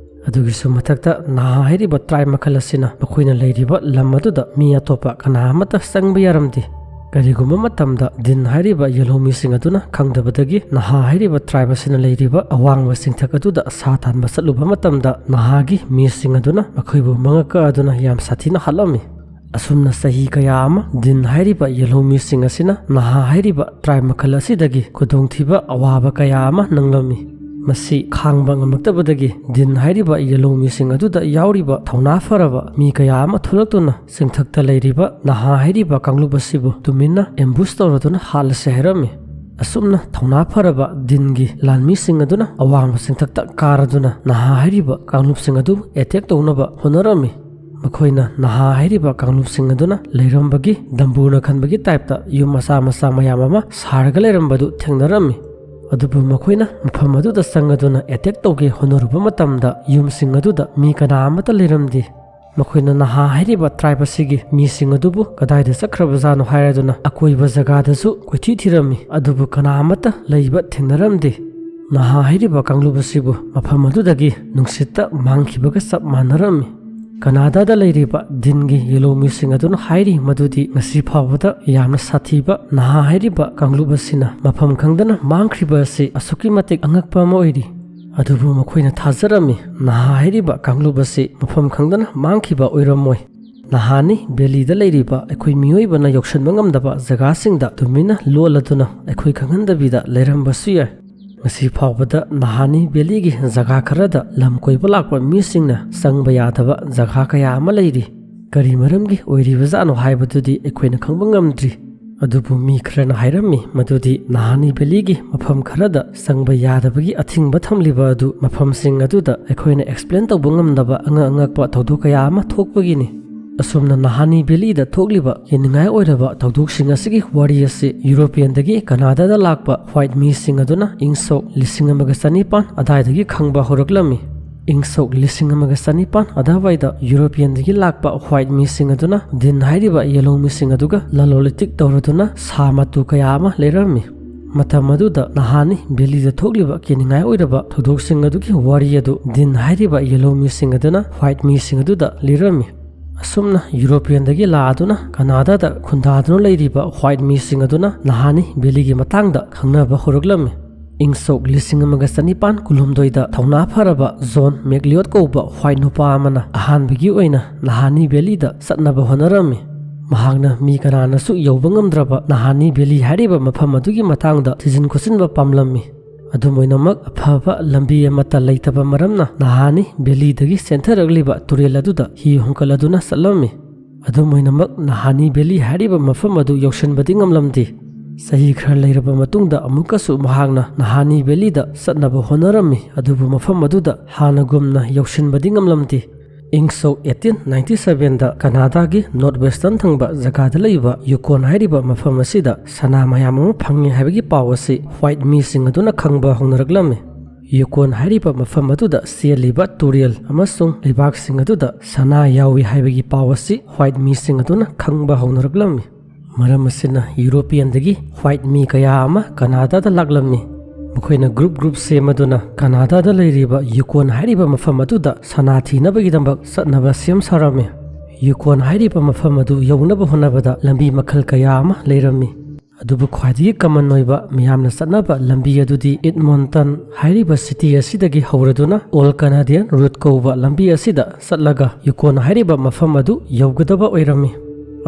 ꯑꯗꯨꯒꯤꯁꯨ ꯃꯊꯛꯇ ꯅꯍꯥ ꯍꯥꯏꯔꯤꯕ ꯇ꯭ꯔꯥꯏꯕ ꯃꯈꯜ ꯑꯁꯤꯅ ꯃꯈꯣꯏꯅ ꯂꯩꯔꯤꯕ ꯂꯝ ꯑꯗꯨꯗ ꯃꯤ ꯑꯇꯣꯞꯄ ꯀꯅꯥ ꯑꯃꯠꯇ ꯆꯪꯕ ꯌꯥꯔꯝꯗꯦ꯫ ꯀꯔꯤꯒꯨꯝꯕ ꯃꯇꯝꯗ ꯗꯤꯟ ꯍꯥꯏꯔꯤꯕ ꯌꯦꯜꯍꯧꯃꯤꯁꯤꯡ ꯑꯗꯨꯅ ꯈꯪꯗꯕꯗꯒꯤ ꯅꯍꯥ ꯍꯥꯏꯔꯤꯕ ꯇ꯭ꯔꯥꯏꯕ ꯑꯁꯤꯅ ꯂꯩꯔꯤꯕ ꯑꯋꯥꯡꯕ ꯆꯤꯡꯊꯛ ꯑꯗꯨꯗ ꯁꯥ ꯇꯥꯟꯕ ꯆꯠꯂꯨꯕ ꯃꯇꯝꯗ ꯅꯍꯥꯒꯤ ꯃꯤꯁꯤꯡ ꯑꯗꯨꯅ ꯃꯈꯣꯏꯕꯨ ꯃꯉꯛ ꯀꯛꯑꯗꯨꯅ ꯌꯥꯝ ꯁꯥꯊꯤꯅ ꯍꯥꯠꯂꯝꯃꯤ꯫ ꯑꯁꯨꯝꯅ ꯆꯍꯤ ꯀꯌꯥ ꯑꯃ ꯗꯤꯟ ꯍꯥꯏꯔꯤꯕ ꯌꯦꯜꯍꯧꯃꯤꯁꯤꯡ ꯑꯁꯤꯅ ꯅꯍꯥ ꯍꯥꯏꯔꯤꯕ ꯇ꯭ꯔꯥꯏꯕ ꯃꯈꯜ ꯑꯁꯤꯗꯒꯤ ꯈꯨꯗꯣꯡꯊꯤꯕ ꯑꯋꯥꯕ ꯀꯌా ꯑꯃ ꯅꯪꯂꯝꯃꯤ꯫ ꯃꯁꯤ ꯈꯥꯡꯕ ꯉꯝꯂꯛꯇꯕꯗꯒꯤ ꯗꯤꯟ ꯍꯥꯏꯔꯤꯕ ꯌꯦꯜꯍꯧꯃꯤꯁꯤꯡ ꯑꯗꯨꯗ ꯌꯥꯎꯔꯤꯕ ꯊꯧꯅꯥ ꯐꯔꯕ ꯃꯤ ꯀꯌꯥ ꯑꯃ ꯊꯣꯛꯂꯛꯇꯨꯅ ꯆꯤꯡꯊꯛꯇ ꯂꯩꯔꯤꯕ ꯅꯍꯥ ꯍꯥꯏꯔꯤꯕ ꯀꯥꯡꯂꯨꯞ ꯑꯁꯤꯕꯨ ꯇꯨꯃꯤꯟꯅ ꯑꯦꯝꯕꯨꯁ ꯇꯧꯔꯗꯨꯅ ꯍꯥꯠꯂꯁꯦ ꯍꯥꯏꯔꯝꯃꯤ꯫ ꯑꯁꯨꯝꯅ ꯊꯧꯅꯥ ꯐꯔꯕ ꯗꯤꯟꯒꯤ ꯂꯥꯟꯃꯤꯁꯤꯡ ꯑꯗꯨꯅ ꯑꯋꯥꯡꯕ ꯆꯤꯡꯊꯛꯇ ꯀꯥꯔꯗꯨꯅ ꯅꯍꯥ ꯍꯥꯏꯔꯤꯕ ꯀꯥꯡꯂꯨꯞꯁꯤꯡ ꯑꯗꯨ ꯑꯦꯇꯦꯛ ꯇꯧꯅꯕ ꯍꯣꯠꯅꯔꯝꯃꯤ꯫ ꯃꯈꯣꯏꯅ ꯅꯍꯥ ꯍꯥꯏꯔꯤꯕ ꯀꯥꯡꯂꯨꯞꯁꯤꯡ ꯑꯗꯨꯅ ꯂꯩꯔꯝꯕꯒꯤ ꯗꯝꯕꯨꯔꯅ ꯈꯟꯕꯒꯤ ꯇꯥꯏꯞꯇ ꯌꯨꯝ ꯃꯆꯥ ꯃꯆꯥ ꯃꯌꯥꯝ ꯑꯃ ꯁꯥꯔꯒ ꯂꯩꯔꯝꯕꯗꯨ ꯊꯦꯡꯅꯔꯝꯃꯤ꯫ ꯑꯗꯨꯕꯨ ꯃꯈꯣꯏꯅ ꯃꯐꯝ ꯑꯗꯨꯗ ꯆꯪꯉꯗꯨꯅ ꯑꯦꯇꯦꯛ ꯇꯧꯒꯦ ꯍꯣꯠꯅꯔꯨꯕ ꯃꯇꯝꯗ ꯌꯨꯝꯁꯤꯡ ꯑꯗꯨꯗ ꯃꯤ ꯀꯅꯥ ꯑꯃꯠꯇ ꯂꯩꯔꯝꯗꯦ꯫ ꯃꯈꯣꯏꯅ ꯅꯍꯥ ꯍꯥꯏꯔꯤꯕ ꯇ꯭ꯔꯥꯏꯕ ꯑꯁꯤꯒꯤ ꯃꯤꯁꯤꯡ ꯑꯗꯨꯕꯨ ꯀꯗꯥꯏꯗ ꯆꯠꯈ꯭ꯔꯕꯖꯥꯠꯅꯣ ꯍꯥꯏꯔꯗꯨꯅ ꯑꯀꯣꯏꯕ ꯖꯒꯥꯗꯁꯨ ꯀꯣꯏꯊꯤ ꯊꯤꯔꯝꯃꯤ, ꯑꯗꯨꯕꯨ ꯀꯅꯥ ꯑꯃꯠꯇ ꯂꯩꯕ ꯊꯦꯡꯅꯔꯝꯗꯦ꯫ ꯅꯍꯥ ꯍꯥꯏꯔꯤꯕ ꯀꯥꯡꯂꯨꯞ ꯑꯁꯤꯕꯨ ꯃꯐꯝ ꯑꯗꯨꯗꯒꯤ ꯅꯨꯡꯁꯤꯠꯇ ꯃꯥꯡꯈꯤꯕꯒ ꯆꯞ ꯃꯥꯟꯅꯔꯝꯃꯤ꯫ ꯀꯅꯥꯗꯥꯗ ꯂꯩꯔꯤꯕ ꯗꯤꯟꯒꯤ ꯌꯦꯜꯍꯧꯃꯤꯁꯤꯡ ꯑꯗꯨꯅ ꯍꯥꯏꯔꯤ ꯃꯗꯨꯗꯤ ꯉꯁꯤ ꯐꯥꯎꯕꯗ ꯌꯥꯝꯅ ꯁꯥꯊꯤꯕ ꯅꯍꯥ ꯍꯥꯏꯔꯤꯕ ꯀꯥꯡꯂꯨꯞ ꯑꯁꯤꯅ ꯃꯐꯝ ꯈꯪꯗꯅ ꯃꯥꯡꯈ꯭ꯔꯤꯕ ꯑꯁꯤ ꯑꯁꯨꯛꯀꯤ ꯃꯇꯤꯛ ꯑꯉꯛꯄ ꯑꯃ ꯑꯣꯏꯔꯤ꯫ ꯑꯗꯨꯕꯨ ꯃꯈꯣꯏꯅ ꯊꯥꯖꯔꯝꯃꯤ ꯅꯍꯥ ꯍꯥꯏꯔꯤꯕ ꯀꯥꯡꯂꯨꯞ ꯑꯁꯤ ꯃꯐꯝ ꯈꯪꯗꯅ ꯃꯥꯡꯈꯤꯕ ꯑꯣꯏꯔꯝꯃꯣꯏ꯫ ꯅꯍꯥꯅꯤ ꯚꯦꯂꯤꯗ ꯂꯩꯔꯤꯕ ꯑꯩꯈꯣꯏ ꯃꯤꯑꯣꯏꯕꯅ ꯌꯧꯁꯟꯕ ꯉꯝꯗꯕ ꯖꯒꯥꯁꯤꯡꯗ ꯇꯨꯃꯤꯟꯅ ꯂꯣꯠꯂꯗꯨꯅ ꯑꯩꯈꯣꯏ ꯈꯪꯍꯟꯗꯕꯤꯗ ꯂꯩꯔꯝꯕꯁꯨ ꯌꯥꯏ꯫ ꯉꯁꯤ ꯐꯥꯎꯕꯗ ꯅꯍꯥꯅꯤ ꯚꯦꯂꯤꯒꯤ ꯖꯒꯥ ꯈꯔꯗ ꯂꯝ ꯀꯣꯏꯕ ꯂꯥꯛꯄ ꯃꯤꯁꯤꯡꯅ ꯆꯪꯕ ꯌꯥꯗꯕ ꯖꯒꯥ ꯀꯌꯥ ꯑꯃ ꯂꯩꯔꯤ꯫ ꯀꯔꯤ ꯃꯔꯝꯒꯤ ꯑꯣꯏꯔꯤꯕꯖꯥꯠꯅꯣ ꯍꯥꯏꯕꯗꯨꯗꯤ ꯑꯩꯈꯣꯏꯅ ꯈꯪꯕ ꯉꯝꯗ꯭ꯔꯤ꯫ ꯑꯗꯨꯕꯨ ꯃꯤ ꯈꯔꯅ ꯍꯥꯏꯔꯝꯃꯤ ꯃꯗꯨꯗꯤ ꯅꯍꯥꯅꯤ ꯚꯦꯂꯤꯒꯤ ꯃꯐꯝ ꯈꯔꯗ ꯆꯪꯕ ꯌꯥꯗꯕꯒꯤ ꯑꯊꯤꯡꯕ ꯊꯝꯂꯤꯕ ꯑꯗꯨ ꯃꯐꯝꯁꯤꯡ ꯑꯗꯨꯗ ꯑꯩꯈꯣꯏꯅ ꯑꯦꯛꯁꯄ꯭ꯂꯦꯟ ꯇꯧꯕ ꯉꯝꯗꯕ ꯑꯉꯛꯄ ꯊꯧꯗꯣꯛ ꯀꯌꯥ ꯑꯃ ꯊꯣꯛꯄꯒꯤꯅꯤ꯫ ꯑꯁꯨꯝꯅ ꯅꯍꯥꯅꯤ ꯚꯦꯂꯤꯗ ꯊꯣꯛꯂꯤꯕ ꯌꯦꯡꯅꯤꯡꯉꯥꯏ ꯑꯣꯏꯔꯕ ꯊꯧꯗꯣꯛꯁꯤꯡ ꯑꯁꯤꯒꯤ ꯋꯥꯔꯤ ꯑꯁꯤ ꯌꯨꯔꯣꯄꯤꯌꯟꯗꯒꯤ ꯀꯅꯥꯗꯥꯗ ꯂꯥꯛꯄ ꯍ꯭ꯋꯥꯏꯠ ꯃꯤꯁꯤꯡ ꯑꯗꯨꯅ ꯏꯪ ꯁꯣꯛ 1900 ꯑꯗꯥꯏꯗꯒꯤ ꯈꯪꯕ ꯍꯧꯔꯛꯂꯝꯃꯤ꯫ ꯏꯪ ꯁꯣꯛ 1900 ꯑꯗꯥꯋꯥꯏꯗ ꯌꯨꯔꯣꯄꯤꯌꯟꯗꯒꯤ ꯂꯥꯛꯄ ꯍ꯭ꯋꯥꯏꯠ ꯃꯤꯁꯤꯡ ꯑꯗꯨꯅ ꯗꯤꯟ ꯍꯥꯏꯔꯤꯕ ꯌꯦꯜꯍꯧꯃꯤꯁꯤꯡ ꯑꯗꯨꯒ ꯂꯂꯣꯟ ꯏꯇꯤꯛ ꯇꯧꯔꯗꯨꯅ ꯁꯥ ꯃꯇꯨ ꯀꯌꯥ ꯑꯃ ꯂꯩꯔꯝꯃꯤ꯫ ꯃꯇꯝ ꯑꯗꯨꯗ ꯅꯍꯥꯅꯤ ꯚꯦꯂꯤꯗ ꯊꯣꯛꯂꯤꯕ ꯌꯦꯡꯅꯤꯡꯉꯥꯏ ꯑꯣꯏꯔꯕ ꯊꯧꯗꯣꯛꯁꯤꯡ ꯑꯗꯨꯒꯤ ꯋꯥꯔꯤ ꯑꯗꯨ ꯗꯤꯟ ꯍꯥꯏꯔꯤꯕ ꯌꯦꯜꯍꯧꯃꯤꯁꯤꯡ ꯑꯗꯨꯅ ꯍ꯭ꯋꯥꯏꯠ ꯃꯤꯁꯤꯡ ꯑꯗꯨꯗ ꯂꯤꯔꯝꯃꯤ꯫ ꯑꯁꯨꯝꯅ ꯌꯨꯔꯣꯄꯤꯌꯟꯗꯒꯤ ꯂꯥꯛꯑꯗꯨꯅ ꯀꯅꯥꯗꯥꯗ ꯈꯨꯟꯗꯥꯗꯨꯅ ꯂꯩꯔꯤꯕ ꯍ꯭ꯋꯥꯏꯠ ꯃꯤꯁꯤꯡ ꯑꯗꯨꯅ ꯅꯍꯥꯅꯤ ꯚꯦꯂꯤꯒꯤ ꯃꯇꯥꯡꯗ ꯈꯪꯅꯕ ꯍꯧꯔꯛꯂꯝꯃꯤ꯫ ꯏꯪ ꯁꯣꯛ 1919ꯗ ꯊꯧꯅꯥ ꯐꯔꯕ ꯖꯣꯟ ꯃꯦꯛꯂꯤꯌꯣꯠ ꯀꯧꯕ ꯍ꯭ꯋꯥꯏꯠ ꯅꯨꯄꯥ ꯑꯃꯅ ꯑꯍꯥꯟꯕꯒꯤ ꯑꯣꯏꯅ ꯅꯍꯥꯅꯤ ꯚꯦꯂꯤꯗ ꯆꯠꯅꯕ ꯍꯣꯠꯅꯔꯝꯃꯤ꯫ ꯃꯍꯥꯛꯅ ꯃꯤ ꯀꯅꯥꯅꯁꯨ ꯌꯧꯕ ꯉꯝꯗ꯭ꯔꯕ ꯅꯍꯥꯅꯤ ꯚꯦꯂꯤ ꯍꯥꯏꯔꯤꯕ ꯃꯐꯝ ꯑꯗꯨꯒꯤ ꯃꯇꯥꯡꯗ ꯊꯤꯖꯤꯟ ꯈꯣꯠꯆꯤꯟꯕ ꯄꯥꯝꯂꯝꯃꯤ꯫ ꯑꯗꯨꯝ ꯑꯣꯏꯅꯃꯛ ꯑꯐꯕ ꯂꯝꯕꯤ ꯑꯃꯠꯇ ꯂꯩꯇꯕ ꯃꯔꯝꯅ ꯅꯍꯥꯅꯤ ꯚꯦꯂꯤꯗꯒꯤ ꯆꯦꯟꯊꯔꯛꯂꯤꯕ ꯇꯨꯔꯦꯜ ꯑꯗꯨꯗ ꯍꯤ ꯍꯣꯟꯀꯠꯂꯗꯨꯅ ꯆꯠꯂꯝꯃꯤ꯫ ꯑꯗꯨꯝ ꯑꯣꯏꯅꯃꯛ ꯅꯍꯥꯅꯤ ꯚꯦꯂꯤ ꯍꯥꯏꯔꯤꯕ ꯃꯐꯝ ꯑꯗꯨ ꯌꯧꯁꯤꯟꯕꯗꯤ ꯉꯝꯂꯝꯗꯦ꯫ ꯆꯍꯤ ꯈꯔ ꯂꯩꯔꯕ ꯃꯇꯨꯡꯗ ꯑꯃꯨꯛꯀꯁꯨ ꯃꯍꯥꯛꯅ ꯅꯍꯥꯅꯤ ꯚꯦꯂꯤꯗ ꯆꯠꯅꯕ ꯍꯣꯠꯅꯔꯝꯃꯤ, ꯑꯗꯨꯕꯨ ꯃꯐꯝ ꯑꯗꯨꯗ ꯍꯥꯟꯅꯒꯨꯝꯅ ꯌꯧꯁꯤꯟꯕꯗꯤ ꯉꯝꯂꯝꯗꯦ꯫ ꯏꯪ ꯁꯣꯛ 1897ꯗ ꯀꯅꯥꯗꯥꯒꯤ ꯅꯣꯔꯠ ꯋꯦꯁꯇꯔꯟ ꯊꯪꯕ ꯖꯒꯥꯗ ꯂꯩꯕ ꯌꯨꯀꯣꯟ ꯍꯥꯏꯔꯤꯕ ꯃꯐꯝ ꯑꯁꯤꯗ ꯁꯅꯥ ꯃꯌꯥꯝ ꯑꯃ ꯐꯪꯉꯤ ꯍꯥꯏꯕꯒꯤ ꯄꯥꯎ ꯑꯁꯤ ꯍ꯭ꯋꯥꯏꯠ ꯃꯤꯁꯤꯡ ꯑꯗꯨꯅ ꯈꯪꯕ ꯍꯧꯅꯔꯛꯂꯝꯃꯤ꯫ ꯌꯨꯀꯣꯟ ꯍꯥꯏꯔꯤꯕ ꯃꯐꯝ ꯑꯗꯨꯗ ꯆꯦꯜꯂꯤꯕ ꯇꯨꯔꯦꯜ ꯑꯃꯁꯨꯡ ꯂꯩꯕꯥꯛꯁꯤꯡ ꯑꯗꯨꯗ ꯁꯅꯥ ꯌꯥꯎꯏ ꯍꯥꯏꯕꯒꯤ ꯄꯥꯎ ꯑꯁꯤ ꯍ꯭ꯋꯥꯏꯠ ꯃꯤꯁꯤꯡ ꯑꯗꯨꯅ ꯈꯪꯕ ꯍꯧꯅꯔꯛꯂꯝꯃꯤ꯫ ꯃꯔꯝ ꯑꯁꯤꯅ ꯌꯨꯔꯣꯄꯤꯌꯟꯗꯒꯤ ꯍ꯭ꯋꯥꯏꯠ ꯃꯤ ꯀꯌꯥ ꯑꯃ ꯀꯅꯥꯗꯥꯗ ꯂꯥꯛꯂꯝꯃꯤ꯫ ꯃꯈꯣꯏꯅ ꯒ꯭ꯔꯨꯞ ꯁꯦꯝꯃꯗꯨꯅ ꯀꯅꯥꯗꯥꯗ ꯂꯩꯔꯤꯕ ꯌꯨꯀꯣꯟ ꯍꯥꯏꯔꯤꯕ ꯃꯐꯝ ꯑꯗꯨꯗ ꯁꯅꯥ ꯊꯤꯅꯕꯒꯤꯗꯃꯛ ꯆꯠꯅꯕ ꯁꯦꯝ ꯁꯥꯔꯝꯃꯤ꯫ ꯌꯨꯀꯣꯟ ꯍꯥꯏꯔꯤꯕ ꯃꯐꯝ ꯑꯗꯨ ꯌꯧꯅꯕ ꯍꯣꯠꯅꯕꯗ ꯂꯝꯕꯤ ꯃꯈꯜ ꯀꯌా ꯑꯃ ꯂꯩꯔꯝꯃꯤ꯫ ꯑꯗꯨꯕꯨ ꯈ꯭ꯋꯥꯏꯗꯒꯤ ꯀꯃꯟ ꯑꯣꯏꯕ ꯃꯤꯌꯥꯝꯅ ꯆꯠꯅꯕ ꯂꯝꯕꯤ ꯑꯗꯨꯗꯤ ꯏꯗꯃꯣꯟꯇꯟ ꯍꯥꯏꯔꯤꯕ ꯁꯤꯇꯤ ꯑꯁꯤꯗꯒꯤ ꯍꯧꯔꯗꯨꯅ ꯑꯣꯜ ꯀꯅꯥꯗꯤꯌꯟ ꯔꯨꯠ ꯀꯧꯕ ꯂꯝꯕꯤ ꯑꯁꯤꯗ ꯆꯠꯂꯒ ꯌꯨꯀꯣꯟ ꯍꯥꯏꯔꯤꯕ ꯃꯐꯝ ꯑꯗꯨ ꯌꯧꯒꯗꯕ ꯑꯣꯏꯔꯝꯃꯤ꯫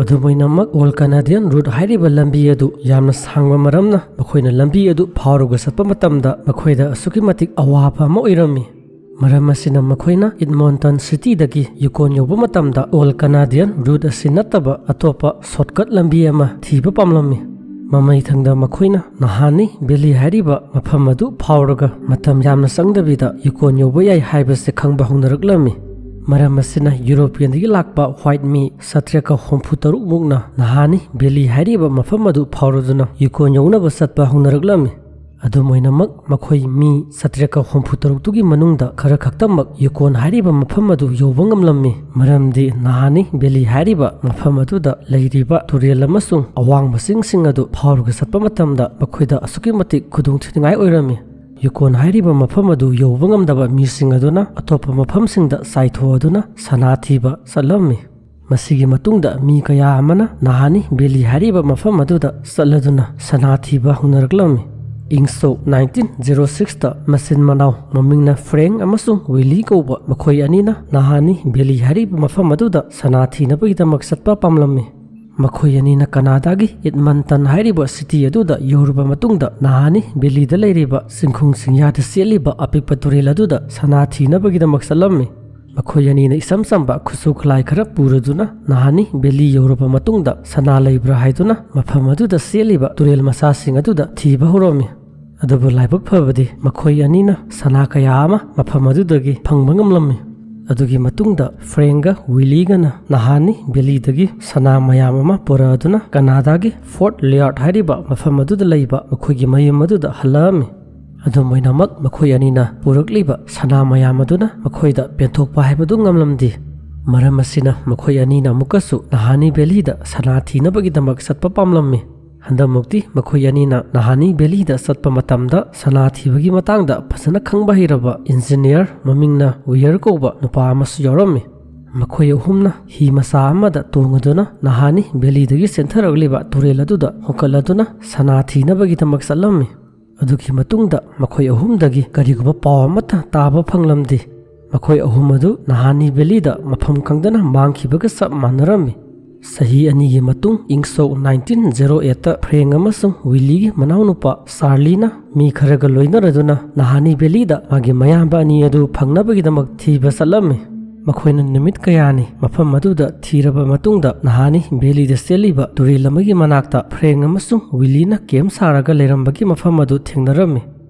ꯑꯗꯨꯃꯥꯏꯅꯃꯛ ꯑꯣꯜ ꯀꯅꯥꯗꯤꯌꯟ ꯔꯨꯠ ꯍꯥꯏꯔꯤꯕ ꯂꯝꯕꯤ ꯑꯗꯨ ꯌꯥꯝꯅ ꯁꯥꯡꯕ ꯃꯔꯝꯅ ꯃꯈꯣꯏꯅ ꯂꯝꯕꯤ ꯑꯗꯨ ꯐꯥꯎꯔꯒ ꯆꯠꯄ ꯃꯇꯝꯗ ꯃꯈꯣꯏꯗ ꯑꯁꯨꯛꯀꯤ ꯃꯇꯤꯛ ꯑꯋꯥꯕ ꯑꯃ ꯑꯣꯏꯔꯝꯃꯤ꯫ ꯃꯔꯝ ꯑꯁꯤꯅ ꯃꯈꯣꯏꯅ ꯏꯗꯃꯣꯟꯇꯟ ꯁꯤꯇꯤꯗꯒꯤ ꯌꯨꯀꯣꯟ ꯌꯧꯕ ꯃꯇꯝꯗ ꯑꯣꯜ ꯀꯅꯥꯗꯤꯌꯟ ꯔꯨꯠ ꯑꯁꯤ ꯅꯠꯇꯕ ꯑꯇꯣꯞꯄ ꯁꯣꯔꯠꯀꯠ ꯂꯝꯕꯤ ꯑꯃ ꯊꯤꯕ ꯄꯥꯝꯂꯝꯃꯤ꯫ ꯃꯃꯩꯊꯪꯗ ꯃꯈꯣꯏꯅ ꯅꯍꯥꯅꯤ ꯚꯦꯂꯤ ꯍꯥꯏꯔꯤꯕ ꯃꯐꯝ ꯑꯗꯨ ꯐꯥꯎꯔꯒ ꯃꯇꯝ ꯌꯥꯝꯅ ꯆꯪꯗꯕꯤꯗ ꯌꯨꯀꯣꯟ ꯌꯧꯕ ꯌꯥꯏ ꯍꯥꯏꯕꯁꯤ ꯈꯪꯕ ꯍꯧꯅꯔꯛꯂꯝꯃꯤ꯫ ꯃꯔꯝ ꯑꯁꯤꯅ ꯌꯨꯔꯣꯄꯤꯌꯟꯗꯒꯤ ꯂꯥꯛꯄ ꯍ꯭ꯋꯥꯏꯠ ꯃꯤ 763 ꯃꯨꯛꯅ ꯅꯍꯥꯅꯤ ꯚꯦꯂꯤ ꯍꯥꯏꯔꯤꯕ ꯃꯐꯝ ꯑꯗꯨ ꯐꯥꯎꯔꯗꯨꯅ ꯌꯨꯀꯣꯟ ꯌꯧꯅꯕ ꯆꯠꯄ ꯍꯧꯅꯔꯛꯂꯝꯃꯤ꯫ ꯑꯗꯨꯃꯥꯏꯅꯃꯛ ꯃꯈꯣꯏ ꯃꯤ 763ꯒꯤ ꯃꯅꯨꯡꯗ ꯈꯔ ꯈꯛꯇꯃꯛ ꯌꯨꯀꯣꯟ ꯍꯥꯏꯔꯤꯕ ꯃꯐꯝ ꯑꯗꯨ ꯌꯧꯕ ꯉꯝꯂꯝꯃꯤ, ꯃꯔꯝꯗꯤ ꯅꯍꯥꯅꯤ ꯚꯦꯂꯤ ꯍꯥꯏꯔꯤꯕ ꯃꯐꯝ ꯑꯗꯨꯗ ꯂꯩꯔꯤꯕ ꯇꯨꯔꯦꯜ ꯑꯃꯁꯨꯡ ꯑꯋꯥꯡꯕ ꯆꯤꯡꯁꯤꯡ ꯑꯗꯨ ꯐꯥꯎꯔꯒ ꯆꯠꯄ ꯃꯇꯝꯗ ꯃꯈꯣꯏꯗ ꯑꯁꯨꯛꯀꯤ ꯃꯇꯤꯛ ꯈꯨꯗꯣꯡꯊꯤꯅꯤꯡꯉꯥꯏ ꯑꯣꯏꯔꯝꯃꯤ꯫ ꯌꯨꯀꯣꯟ ꯍꯥꯏꯔꯤꯕ ꯃꯐꯝ ꯑꯗꯨ ꯌꯧꯕ ꯉꯝꯗꯕ ꯃꯤꯁꯤꯡ ꯑꯗꯨꯅ ꯑꯇꯣꯞꯄ ꯃꯐꯝꯁꯤꯡꯗ ꯆꯥꯏꯊꯣꯛꯑꯗꯨꯅ ꯁꯅꯥ ꯊꯤꯕ ꯆꯠꯂꯝꯃꯤ꯫ ꯃꯁꯤꯒꯤ ꯃꯇꯨꯡꯗ ꯃꯤ ꯀꯌꯥ ꯑꯃꯅ ꯅꯍꯥꯅꯤ ꯚꯦꯂꯤ ꯍꯥꯏꯔꯤꯕ ꯃꯐꯝ ꯑꯗꯨꯗ ꯆꯠꯂꯗꯨꯅ ꯁꯅꯥ ꯊꯤꯕ ꯍꯧꯅꯔꯛꯂꯝꯃꯤ꯫ ꯏꯪ ꯁꯣꯛ 1906ꯇ ꯃꯆꯤꯟ ꯃꯅꯥꯎ ꯃꯃꯤꯡꯅ ꯐ꯭ꯔꯦꯡ ꯑꯃꯁꯨꯡ ꯋꯤꯂꯤ ꯀꯧꯕ ꯃꯈꯣꯏ ꯑꯅꯤꯅ ꯅꯍꯥꯅꯤ ꯚꯦꯂꯤ ꯍꯥꯏꯔꯤꯕ ꯃꯐꯝ ꯑꯗꯨꯗ ꯁꯅꯥ ꯊꯤꯅꯕꯒꯤꯗꯃꯛ ꯆꯠꯄ ꯄꯥꯝꯂꯝꯃꯤ꯫ ꯃꯈꯣꯏ ꯑꯅꯤꯅ ꯀꯅꯥꯗꯥꯒꯤ ꯏꯗꯃꯟꯇꯟ ꯍꯥꯏꯔꯤꯕ ꯁꯤꯇꯤ ꯑꯗꯨꯗ ꯌꯧꯔꯕ ꯃꯇꯨꯡꯗ ꯅꯍꯥꯅꯤ ꯚꯦꯂꯤꯗ ꯂꯩꯔꯤꯕ ꯆꯤꯡꯈꯣꯡ ꯆꯤꯡꯌꯥꯗ ꯆꯦꯜꯂꯤꯕ ꯑꯄꯤꯛꯄ ꯇꯨꯔꯦꯜ ꯑꯗꯨꯗ ꯁꯅꯥ ꯊꯤꯅꯕꯒꯤꯗꯃꯛ ꯆꯠꯂꯝꯃꯤ꯫ ꯃꯈꯣꯏ ꯑꯅꯤꯅ ꯏꯆꯝ ꯆꯝꯕ ꯈꯨꯠꯁꯨ ꯈꯨꯠꯂꯥꯏ ꯈꯔ ꯄꯨꯔꯗꯨꯅ ꯅꯍꯥꯅꯤ ꯚꯦꯂꯤ ꯌꯧꯔꯕ ꯃꯇꯨꯡꯗ ꯁꯅꯥ ꯂꯩꯕ꯭ꯔꯥ ꯍꯥꯏꯗꯨꯅ ꯃꯐꯝ ꯑꯗꯨꯗ ꯆꯦꯜꯂꯤꯕ ꯇꯨꯔꯦꯜ ꯃꯆꯥꯁꯤꯡ ꯑꯗꯨꯗ ꯊꯤꯕ ꯍꯧꯔꯝꯃꯤ꯫ ꯑꯗꯨꯕꯨ ꯂꯥꯏꯕꯛ ꯐꯕꯗꯤ ꯃꯈꯣꯏ ꯑꯅꯤꯅ ꯁꯅꯥ ꯀꯌꯥ ꯑꯃ ꯃꯐꯝ ꯑꯗꯨꯗꯒꯤ ꯐꯪꯕ ꯉꯝꯂꯝꯃꯤ꯫ ꯑꯗꯨꯒꯤ ꯃꯇꯨꯡꯗ ꯐ꯭ꯔꯦꯡꯒ ꯋꯤꯂꯤꯒꯅ ꯅꯍꯥꯅꯤ ꯚꯦꯂꯤꯗꯒꯤ ꯁꯅꯥ ꯃꯌꯥꯝ ꯑꯃ ꯄꯨꯔꯛꯑꯗꯨꯅ ꯀꯅꯥꯗꯥꯒꯤ ꯐꯣꯔꯠ ꯂꯦꯌꯥꯔꯗ ꯍꯥꯏꯔꯤꯕ ꯃꯐꯝ ꯑꯗꯨꯗ ꯂꯩꯕ ꯃꯈꯣꯏꯒꯤ ꯃꯌꯨꯝ ꯑꯗꯨꯗ ꯍꯜꯂꯛꯑꯝꯃꯤ꯫ ꯑꯗꯨꯃꯥꯏꯅꯃꯛ ꯃꯈꯣꯏ ꯑꯅꯤꯅ ꯄꯨꯔꯛꯂꯤꯕ ꯁꯅꯥ ꯃꯌꯥꯝ ꯑꯗꯨꯅ ꯃꯈꯣꯏꯗ ꯄꯦꯟꯊꯣꯛꯄ ꯍꯥꯏꯕꯗꯨ ꯉꯝꯂꯝꯗꯦ꯫ ꯃꯔꯝ ꯑꯁꯤꯅ ꯃꯈꯣꯏ ꯑꯅꯤꯅ ꯑꯃꯨꯛꯀꯁꯨ ꯅꯍꯥꯅꯤ ꯚꯦꯂꯤꯗ ꯁꯅꯥ ꯊꯤꯅꯕꯒꯤꯗꯃꯛ ꯆꯠꯄ ꯄꯥꯝꯂꯝꯃꯤ꯫ ꯍꯟꯗꯛꯃꯨꯛꯇꯤ ꯃꯈꯣꯏ ꯑꯅꯤꯅ ꯅꯍꯥꯅꯤ ꯚꯦꯂꯤꯗ ꯆꯠꯄ ꯃꯇꯝꯗ ꯁꯅꯥ ꯊꯤꯕꯒꯤ ꯃꯇꯥꯡꯗ ꯐꯖꯅ ꯈꯪꯕ ꯍꯩꯔꯕ ꯏꯟꯖꯤꯅꯤꯌꯔ ꯃꯃꯤꯡꯅ ꯋꯤꯌꯔ ꯀꯧꯕ ꯅꯨꯄꯥ ꯑꯃꯁꯨ ꯌꯥꯎꯔꯝꯃꯤ꯫ ꯃꯈꯣꯏ ꯑꯍꯨꯝꯅ ꯍꯤ ꯃꯆꯥ ꯑꯃꯗ ꯇꯣꯡꯉꯗꯨꯅ ꯅꯍꯥꯅꯤ ꯚꯦꯂꯤꯗꯒꯤ ꯆꯦꯟꯊꯔꯛꯂꯤꯕ ꯇꯨꯔꯦꯜ ꯑꯗꯨꯗ ꯍꯣꯡꯀꯠꯂꯗꯨꯅ ꯁꯅꯥ ꯊꯤꯅꯕꯒꯤꯗꯃꯛ ꯆꯠꯂꯝꯃꯤ꯫ ꯑꯗꯨꯒꯤ ꯃꯇꯨꯡꯗ ꯃꯈꯣꯏ ꯑꯍꯨꯝꯗꯒꯤ ꯀꯔꯤꯒꯨꯝꯕ ꯄꯥꯎ ꯑꯃꯠꯇ ꯇꯥꯕ ꯐꯪꯂꯝꯗꯦ꯫ ꯃꯈꯣꯏ ꯑꯍꯨꯝ ꯑꯗꯨ ꯅꯍꯥꯅꯤ ꯚꯦꯂꯤꯗ ꯃꯐꯝ ꯈꯪꯗꯅ ꯃꯥꯡꯈꯤꯕꯒ ꯆꯞ ꯃꯥꯟꯅꯔꯝꯃꯤ꯫ ꯆꯍꯤ ꯑꯅꯤꯒꯤ ꯃꯇꯨꯡ ꯏꯪ ꯁꯣꯛ 1908ꯇ ꯐ꯭ꯔꯦꯡ ꯑꯃꯁꯨꯡ ꯋꯤꯂꯤꯒꯤ ꯃꯅꯥꯎꯅꯨꯄꯥ ꯆꯥꯔꯂꯤꯅ ꯃꯤ ꯈꯔꯒ ꯂꯣꯏꯅꯔꯗꯨꯅ ꯅꯍꯥꯅꯤ ꯚꯦꯂꯤꯗ ꯃꯥꯒꯤ ꯃꯌꯥꯝꯕ ꯑꯅꯤ ꯑꯗꯨ ꯐꯪꯅꯕꯒꯤꯗꯃꯛ ꯊꯤꯕ ꯆꯠꯂꯝꯃꯤ꯫ ꯃꯈꯣꯏꯅ ꯅꯨꯃꯤꯠ ꯀꯌꯥꯅꯤ ꯃꯐꯝ ꯑꯗꯨꯗ ꯊꯤꯔꯕ ꯃꯇꯨꯡꯗ ꯅꯍꯥꯅꯤ ꯚꯦꯂꯤꯗ ꯆꯦꯜꯂꯤꯕ ꯇꯨꯔꯦꯜ ꯑꯃꯒꯤ ꯃꯅꯥꯛꯇ ꯐ꯭ꯔꯦꯡ ꯑꯃꯁꯨꯡ ꯋꯤꯂꯤꯅ ꯀꯦꯝ ꯁꯥꯔꯒ ꯂꯩꯔꯝꯕꯒꯤ ꯃꯐꯝ ꯑꯗꯨ ꯊꯦꯡꯅꯔꯝꯃꯤ꯫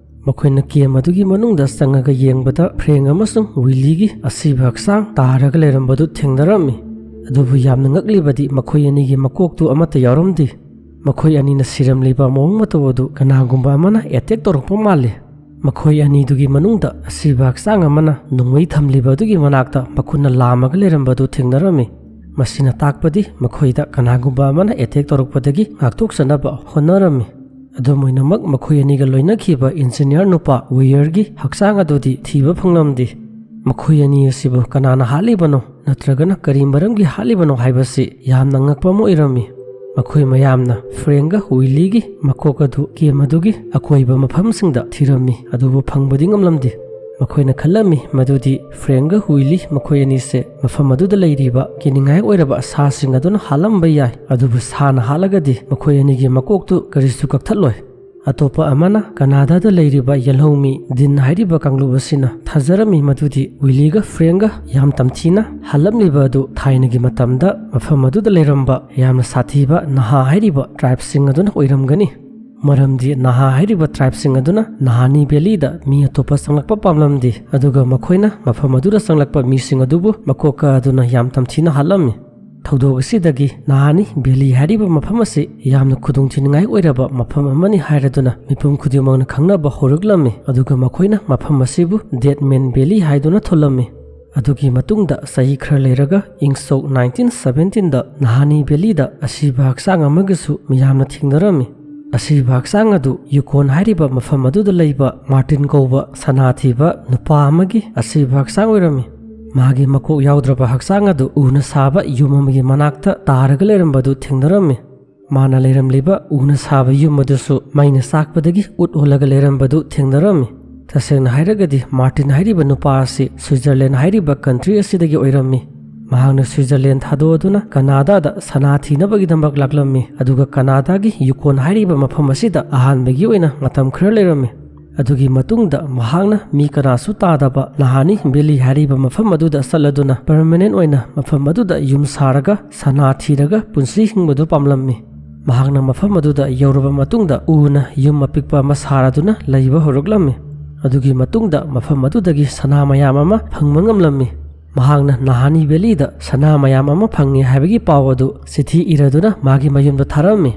ꯃꯈꯣꯏꯅ ꯀꯦꯝ ꯑꯗꯨꯒꯤ ꯃꯅꯨꯡꯗ ꯆꯪꯉꯒ ꯌꯦꯡꯕꯗ ꯐ꯭ꯔꯦꯡ ꯑꯃꯁꯨꯡ ꯋꯤꯂꯤꯒꯤ ꯑꯁꯤꯕ ꯍꯛꯆꯥꯡ ꯇꯥꯔꯒ ꯂꯩꯔꯝꯕꯗꯨ ꯊꯦꯡꯅꯔꯝꯃꯤ꯫ ꯑꯗꯨꯕꯨ ꯌꯥꯝꯅ ꯉꯛꯂꯤꯕꯗꯤ ꯃꯈꯣꯏ ꯑꯅꯤꯒꯤ ꯃꯀꯣꯛꯇꯨ ꯑꯃꯠꯇ ꯌꯥꯎꯔꯝꯗꯦ꯫ ꯃꯈꯣꯏ ꯑꯅꯤꯅ ꯁꯤꯔꯝꯂꯤꯕ ꯃꯑꯣꯡ ꯃꯇꯧ ꯑꯗꯨ ꯀꯅꯥꯒꯨꯝꯕ ꯑꯃꯅ ꯑꯦꯇꯦꯛ ꯇꯧꯔꯛꯄ ꯃꯥꯜꯂꯤ꯫ ꯃꯈꯣꯏ ꯑꯅꯤꯗꯨꯒꯤ ꯃꯅꯨꯡꯗ ꯑꯁꯤꯕ ꯍꯛꯆꯥꯡ ꯑꯃꯅ ꯅꯣꯡꯃꯩ ꯊꯝꯂꯤꯕ ꯑꯗꯨꯒꯤ ꯃꯅꯥꯛꯇ ꯃꯈꯨꯠꯅ ꯂꯥꯝꯃꯒ ꯂꯩꯔꯝꯕꯗꯨ ꯊꯦꯡꯅꯔꯝꯃꯤ꯫ ꯃꯁꯤꯅ ꯇꯥꯛꯄꯗꯤ ꯃꯈꯣꯏꯗ ꯀꯅꯥꯒꯨꯝꯕ ꯑꯃꯅ ꯑꯦꯇꯦꯛ ꯇꯧꯔꯛꯄꯗꯒꯤ ꯉꯥꯛꯊꯣꯛꯆꯅꯕ ꯍꯣꯠꯅꯔꯝꯃꯤ꯫ ꯑꯗꯨꯃꯥꯏꯅꯃꯛ ꯃꯈꯣꯏ ꯑꯅꯤꯒ ꯂꯣꯏꯅꯈꯤꯕ ꯏꯟꯖꯤꯅꯤꯌꯔ ꯅꯨꯄꯥ ꯋꯤꯌꯔꯒꯤ ꯍꯛꯆꯥꯡ ꯑꯗꯨꯗꯤ ꯊꯤꯕ ꯐꯪꯂꯝꯗꯦ꯫ ꯃꯈꯣꯏ ꯑꯅꯤ ꯑꯁꯤꯕꯨ ꯀꯅꯥꯅ ꯍꯥꯠꯂꯤꯕꯅꯣ ꯅꯠꯇ꯭ꯔꯒꯅ ꯀꯔꯤ ꯃꯔꯝꯒꯤ ꯍꯥꯠꯂꯤꯕꯅꯣ ꯍꯥꯏꯕꯁꯤ ꯌꯥꯝꯅ ꯉꯛꯄ ꯑꯃ ꯑꯣꯏꯔꯝꯃꯤ꯫ ꯃꯈꯣꯏ ꯃꯌꯥꯝꯅ ꯐ꯭ꯔꯦꯡꯒ ꯋꯤꯂꯤꯒꯤ ꯃꯀꯣꯛ ꯑꯗꯨ ꯀꯦꯝ ꯑꯗꯨꯒꯤ ꯑꯀꯣꯏꯕ ꯃꯐꯝꯁꯤꯡꯗ ꯊꯤꯔꯝꯃꯤ, ꯑꯗꯨꯕꯨ ꯐꯪꯕꯗꯤ ꯉꯝꯂꯝꯗꯦ꯫ ꯃꯈꯣꯏꯅ ꯈꯜꯂꯝꯃꯤ ꯃꯗꯨꯗꯤ ꯐ꯭ꯔꯦꯡꯒ ꯋꯤꯂꯤ ꯃꯈꯣꯏ ꯑꯅꯤꯁꯦ ꯃꯐꯝ ꯑꯗꯨꯗ ꯂꯩꯔꯤꯕ ꯀꯤꯅꯤꯡꯉꯥꯏ ꯑꯣꯏꯔꯕ ꯁꯥꯁꯤꯡ ꯑꯗꯨꯅ ꯍꯥꯠꯂꯝꯕ ꯌꯥꯏ, ꯑꯗꯨꯕꯨ ꯁꯥꯅ ꯍꯥꯠꯂꯒꯗꯤ ꯃꯈꯣꯏ ꯑꯅꯤꯒꯤ ꯃꯀꯣꯛꯇꯨ ꯀꯔꯤꯁꯨ ꯀꯛꯊꯠꯂꯣꯏ꯫ ꯑꯇꯣꯞꯄ ꯑꯃꯅ ꯀꯅꯥꯗꯥꯗ ꯂꯩꯔꯤꯕ ꯌꯦꯜꯍꯧꯃꯤ ꯗꯤꯟ ꯍꯥꯏꯔꯤꯕ ꯀꯥꯡꯂꯨꯞ ꯑꯁꯤꯅ ꯊꯥꯖꯔꯝꯃꯤ ꯃꯗꯨꯗꯤ ꯋꯤꯂꯤꯒ ꯐ꯭ꯔꯦꯡꯒ ꯌꯥꯝ ꯇꯝꯊꯤꯅ ꯍꯥꯠꯂꯝꯂꯤꯕ ꯑꯗꯨ ꯊꯥꯏꯅꯒꯤ ꯃꯇꯝꯗ ꯃꯐꯝ ꯑꯗꯨꯗ ꯂꯩꯔꯝꯕ ꯌꯥꯝꯅ ꯁꯥꯊꯤꯕ ꯅꯍꯥ ꯍꯥꯏꯔꯤꯕ ꯇ꯭ꯔꯥꯏꯕꯁꯤꯡ ꯑꯗꯨꯅ ꯑꯣꯏꯔꯝꯒꯅꯤ꯫ ꯃꯔꯝꯗꯤ ꯅꯍꯥ ꯍꯥꯏꯔꯤꯕ ꯇ꯭ꯔꯥꯏꯕꯁꯤꯡ ꯑꯗꯨꯅ ꯅꯍꯥꯅꯤ ꯚꯦꯂꯤꯗ ꯃꯤ ꯑꯇꯣꯞꯄ ꯆꯪꯂꯛꯄ ꯄꯥꯝꯂꯝꯗꯦ, ꯑꯗꯨꯒ ꯃꯈꯣꯏꯅ ꯃꯐꯝ ꯑꯗꯨꯗ ꯆꯪꯂꯛꯄ ꯃꯤꯁꯤꯡ ꯑꯗꯨꯕꯨ ꯃꯀꯣꯛ ꯀꯛꯑꯗꯨꯅ ꯌꯥꯝ ꯇꯝꯊꯤꯅ ꯍꯥꯠꯂꯝꯃꯤ꯫ ꯊꯧꯗꯣꯛ ꯑꯁꯤꯗꯒꯤ ꯅꯍꯥꯅꯤ ꯚꯦꯂꯤ ꯍꯥꯏꯔꯤꯕ ꯃꯐꯝ ꯑꯁꯤ ꯌꯥꯝꯅ ꯈꯨꯗꯣꯡꯊꯤꯅꯤꯡꯉꯥꯏ ꯑꯣꯏꯔꯕ ꯃꯐꯝ ꯑꯃꯅꯤ ꯍꯥꯏꯔꯗꯨꯅ ꯃꯤꯄꯨꯝ ꯈꯨꯗꯤꯡꯃꯛꯅ ꯈꯪꯅꯕ ꯍꯧꯔꯛꯂꯝꯃꯤ, ꯑꯗꯨꯒ ꯃꯈꯣꯏꯅ ꯃꯐꯝ ꯑꯁꯤꯕꯨ ꯗꯦꯗꯃꯦꯟ ꯚꯦꯂꯤ ꯍꯥꯏꯗꯨꯅ ꯊꯣꯜꯂꯝꯃꯤ꯫ ꯑꯗꯨꯒꯤ ꯃꯇꯨꯡꯗ ꯆꯍꯤ ꯈꯔ ꯂꯩꯔꯒ ꯏꯪ ꯁꯣꯛ 1917ꯗ ꯅꯍꯥꯅꯤ ꯚꯦꯂꯤꯗ ꯑꯁꯤꯕ ꯍꯛꯆꯥꯡ ꯑꯃꯒꯁꯨ ꯃꯤꯌꯥꯝꯅ ꯊꯦꯡꯅꯔꯝꯃꯤ꯫ ꯑꯁꯤꯕ ꯍꯛꯆꯥꯡ ꯑꯗꯨ ꯌꯨꯀꯣꯟ ꯍꯥꯏꯔꯤꯕ ꯃꯐꯝ ꯑꯗꯨꯗ ꯂꯩꯕ ꯃꯥꯔꯇꯤꯟ ꯀꯧꯕ ꯁꯅꯥ ꯊꯤꯕ ꯅꯨꯄꯥ ꯑꯃꯒꯤ ꯑꯁꯤꯕ ꯍꯛꯆꯥꯡ ꯑꯣꯏꯔꯝꯃꯤ꯫ ꯃꯥꯒꯤ ꯃꯀꯣꯛ ꯌꯥꯎꯗ꯭ꯔꯕ ꯍꯛꯆꯥꯡ ꯑꯗꯨ ꯎꯅ ꯁꯥꯕ ꯌꯨꯝ ꯑꯃꯒꯤ ꯃꯅꯥꯛꯇ ꯇꯥꯔꯒ ꯂꯩꯔꯝꯕꯗꯨ ꯊꯦꯡꯅꯔꯝꯃꯤ꯫ ꯃꯥꯅ ꯂꯩꯔꯝꯂꯤꯕ ꯎꯅ ꯁꯥꯕ ꯌꯨꯝ ꯑꯗꯨꯁꯨ ꯃꯩꯅ ꯆꯥꯛꯄꯗꯒꯤ ꯎꯠ ꯑꯣꯜꯂꯒ ꯂꯩꯔꯝꯕꯗꯨ ꯊꯦꯡꯅꯔꯝꯃꯤ꯫ ꯇꯁꯦꯡꯅ ꯍꯥꯏꯔꯒꯗꯤ ꯃꯥꯔꯇꯤꯟ ꯍꯥꯏꯔꯤꯕ ꯅꯨꯄꯥ ꯑꯁꯤ ꯁ꯭ꯋꯤꯠꯖꯔꯂꯦꯟ ꯍꯥꯏꯔꯤꯕ ꯀꯟꯇ꯭ꯔꯤ ꯑꯁꯤꯗꯒꯤ ꯑꯣꯏꯔꯝꯃꯤ꯫ ꯃꯍꯥꯛꯅ ꯁ꯭ꯋꯤꯖꯔꯂꯦꯟ ꯊꯥꯗꯣꯛꯑꯗꯨꯅ ꯀꯅꯥꯗꯥꯗ ꯁꯅꯥ ꯊꯤꯅꯕꯒꯤꯗꯃꯛ ꯂꯥꯛꯂꯝꯃꯤ ꯑꯗꯨꯒ ꯀꯅꯥꯗꯥꯒꯤ ꯌꯨꯀꯣꯟ ꯍꯥꯏꯔꯤꯕ ꯃꯐꯝ ꯑꯁꯤꯗ ꯑꯍꯥꯟꯕꯒꯤ ꯑꯣꯏꯅ ꯃꯇꯝ ꯈꯔ ꯂꯩꯔꯝꯃꯤ ꯑꯗꯨꯒꯤ ꯃꯇꯨꯡꯗ ꯃꯍꯥꯛꯅ ꯃꯤ ꯀꯅꯥꯁꯨ ꯇꯥꯗꯕ ꯅꯍꯥꯅꯤ ꯚꯦꯂꯤ ꯍꯥꯏꯔꯤꯕ ꯃꯐꯝ ꯑꯗꯨꯗ ꯆꯠꯂꯗꯨꯅ ꯄꯔꯃꯅꯦꯟ ꯑꯣꯏꯅ ꯃꯐꯝ ꯑꯗꯨꯗ ꯌꯨꯝ ꯁꯥꯔꯒ ꯁꯅꯥ ꯊꯤꯔꯒ ꯄꯨꯟꯁꯤ ꯍꯤꯡꯕꯗꯨ ꯄꯥꯝꯂꯝꯃꯤ ꯃꯍꯥꯛꯅ ꯃꯐꯝ ꯑꯗꯨꯗ ꯌꯧꯔꯕ ꯃꯇꯨꯡꯗ ꯎꯅ ꯌꯨꯝ ꯑꯄꯤꯛꯄ ꯑꯃ ꯁꯥꯔꯗꯨꯅ ꯂꯩꯕ ꯍꯧꯔꯛꯂꯝꯃꯤ ꯑꯗꯨꯒꯤ ꯃꯇꯨꯡꯗ ꯃꯐꯝ ꯑꯗꯨꯗꯒꯤ ꯁꯅꯥ ꯃꯌꯥꯝ ꯑꯃ ꯐꯪꯕ ꯉꯝꯂꯝꯃꯤ ꯃꯍꯥꯛꯅ ꯅꯍꯥꯅꯤ ꯚꯦꯂꯤꯗ ꯁꯅꯥ ꯃꯌꯥꯝ ꯑꯃ ꯐꯪꯉꯤ ꯍꯥꯏꯕꯒꯤ ꯄꯥꯎ ꯑꯗꯨ ꯆꯤꯊꯤ ꯏꯔꯗꯨꯅ ꯃꯥꯒꯤ ꯃꯌꯨꯝꯗ ꯊꯥꯔꯝꯃꯤ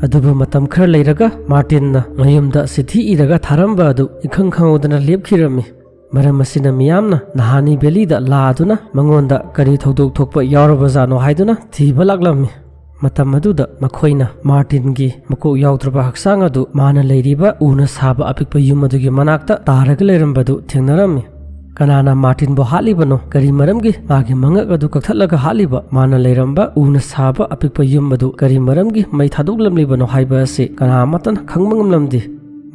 ꯑꯗꯨꯕꯨ ꯃꯇꯝ ꯈꯔ ꯂꯩꯔꯒ ꯃꯥꯔꯇꯤꯟꯅ ꯃꯌꯨꯝꯗ ꯆꯤꯊꯤ ꯏꯔꯒ ꯊꯥꯔꯝꯕ ꯑꯗꯨ ꯏꯈꯪ ꯈꯪꯍꯧꯗꯅ ꯂꯦꯞꯈꯤꯔꯝꯃꯤ ꯃꯔꯝ ꯑꯁꯤꯅ ꯃꯤꯌꯥꯝꯅ ꯅꯍꯥꯅꯤ ꯚꯦꯂꯤꯗ ꯂꯥꯛꯑꯗꯨꯅ ꯃꯉꯣꯟꯗ ꯀꯔꯤ ꯊꯧꯗꯣꯛ ꯊꯣꯛꯄ ꯌꯥꯎꯔꯕꯖꯥꯠꯅꯣ ꯍꯥꯏꯗꯨꯅ ꯊꯤꯕ ꯂꯥꯛꯂꯝꯃꯤ ꯃꯇꯝ ꯑꯗꯨꯗ ꯃꯈꯣꯏꯅ ꯃꯥꯔꯇꯤꯟꯒꯤ ꯃꯀꯣꯛ ꯌꯥꯎꯗ꯭ꯔꯕ ꯍꯛꯆꯥꯡ ꯑꯗꯨ ꯃꯥꯅ ꯂꯩꯔꯤꯕ ꯎꯅ ꯁꯥꯕ ꯑꯄꯤꯛꯄ ꯌꯨꯝ ꯑꯗꯨꯒꯤ ꯃꯅꯥꯛꯇ ꯇꯥꯔꯒ ꯂꯩꯔꯝꯕꯗꯨ ꯊꯦꯡꯅꯔꯝꯃꯤ ꯀꯅꯥꯅ ꯃꯥꯔꯇꯤꯟꯕꯨ ꯍꯥꯠꯂꯤꯕꯅꯣ ꯀꯔꯤ ꯃꯔꯝꯒꯤ ꯃꯥꯒꯤ ꯃꯉꯛ ꯑꯗꯨ ꯀꯛꯊꯠꯂꯒ ꯍꯥꯠꯂꯤꯕ ꯃꯥꯅ ꯂꯩꯔꯝꯕ ꯎꯅ ꯁꯥꯕ ꯑꯄꯤꯛꯄ ꯌꯨꯝ ꯑꯗꯨ ꯀꯔꯤ ꯃꯔꯝꯒꯤ ꯃꯩ ꯊꯥꯗꯣꯛꯂꯝꯂꯤꯕꯅꯣ ꯍꯥꯏꯕ ꯑꯁꯤ ꯀꯅꯥ ꯑꯃꯠꯇꯅ ꯈꯪꯕ ꯉꯝꯂꯝꯗꯦ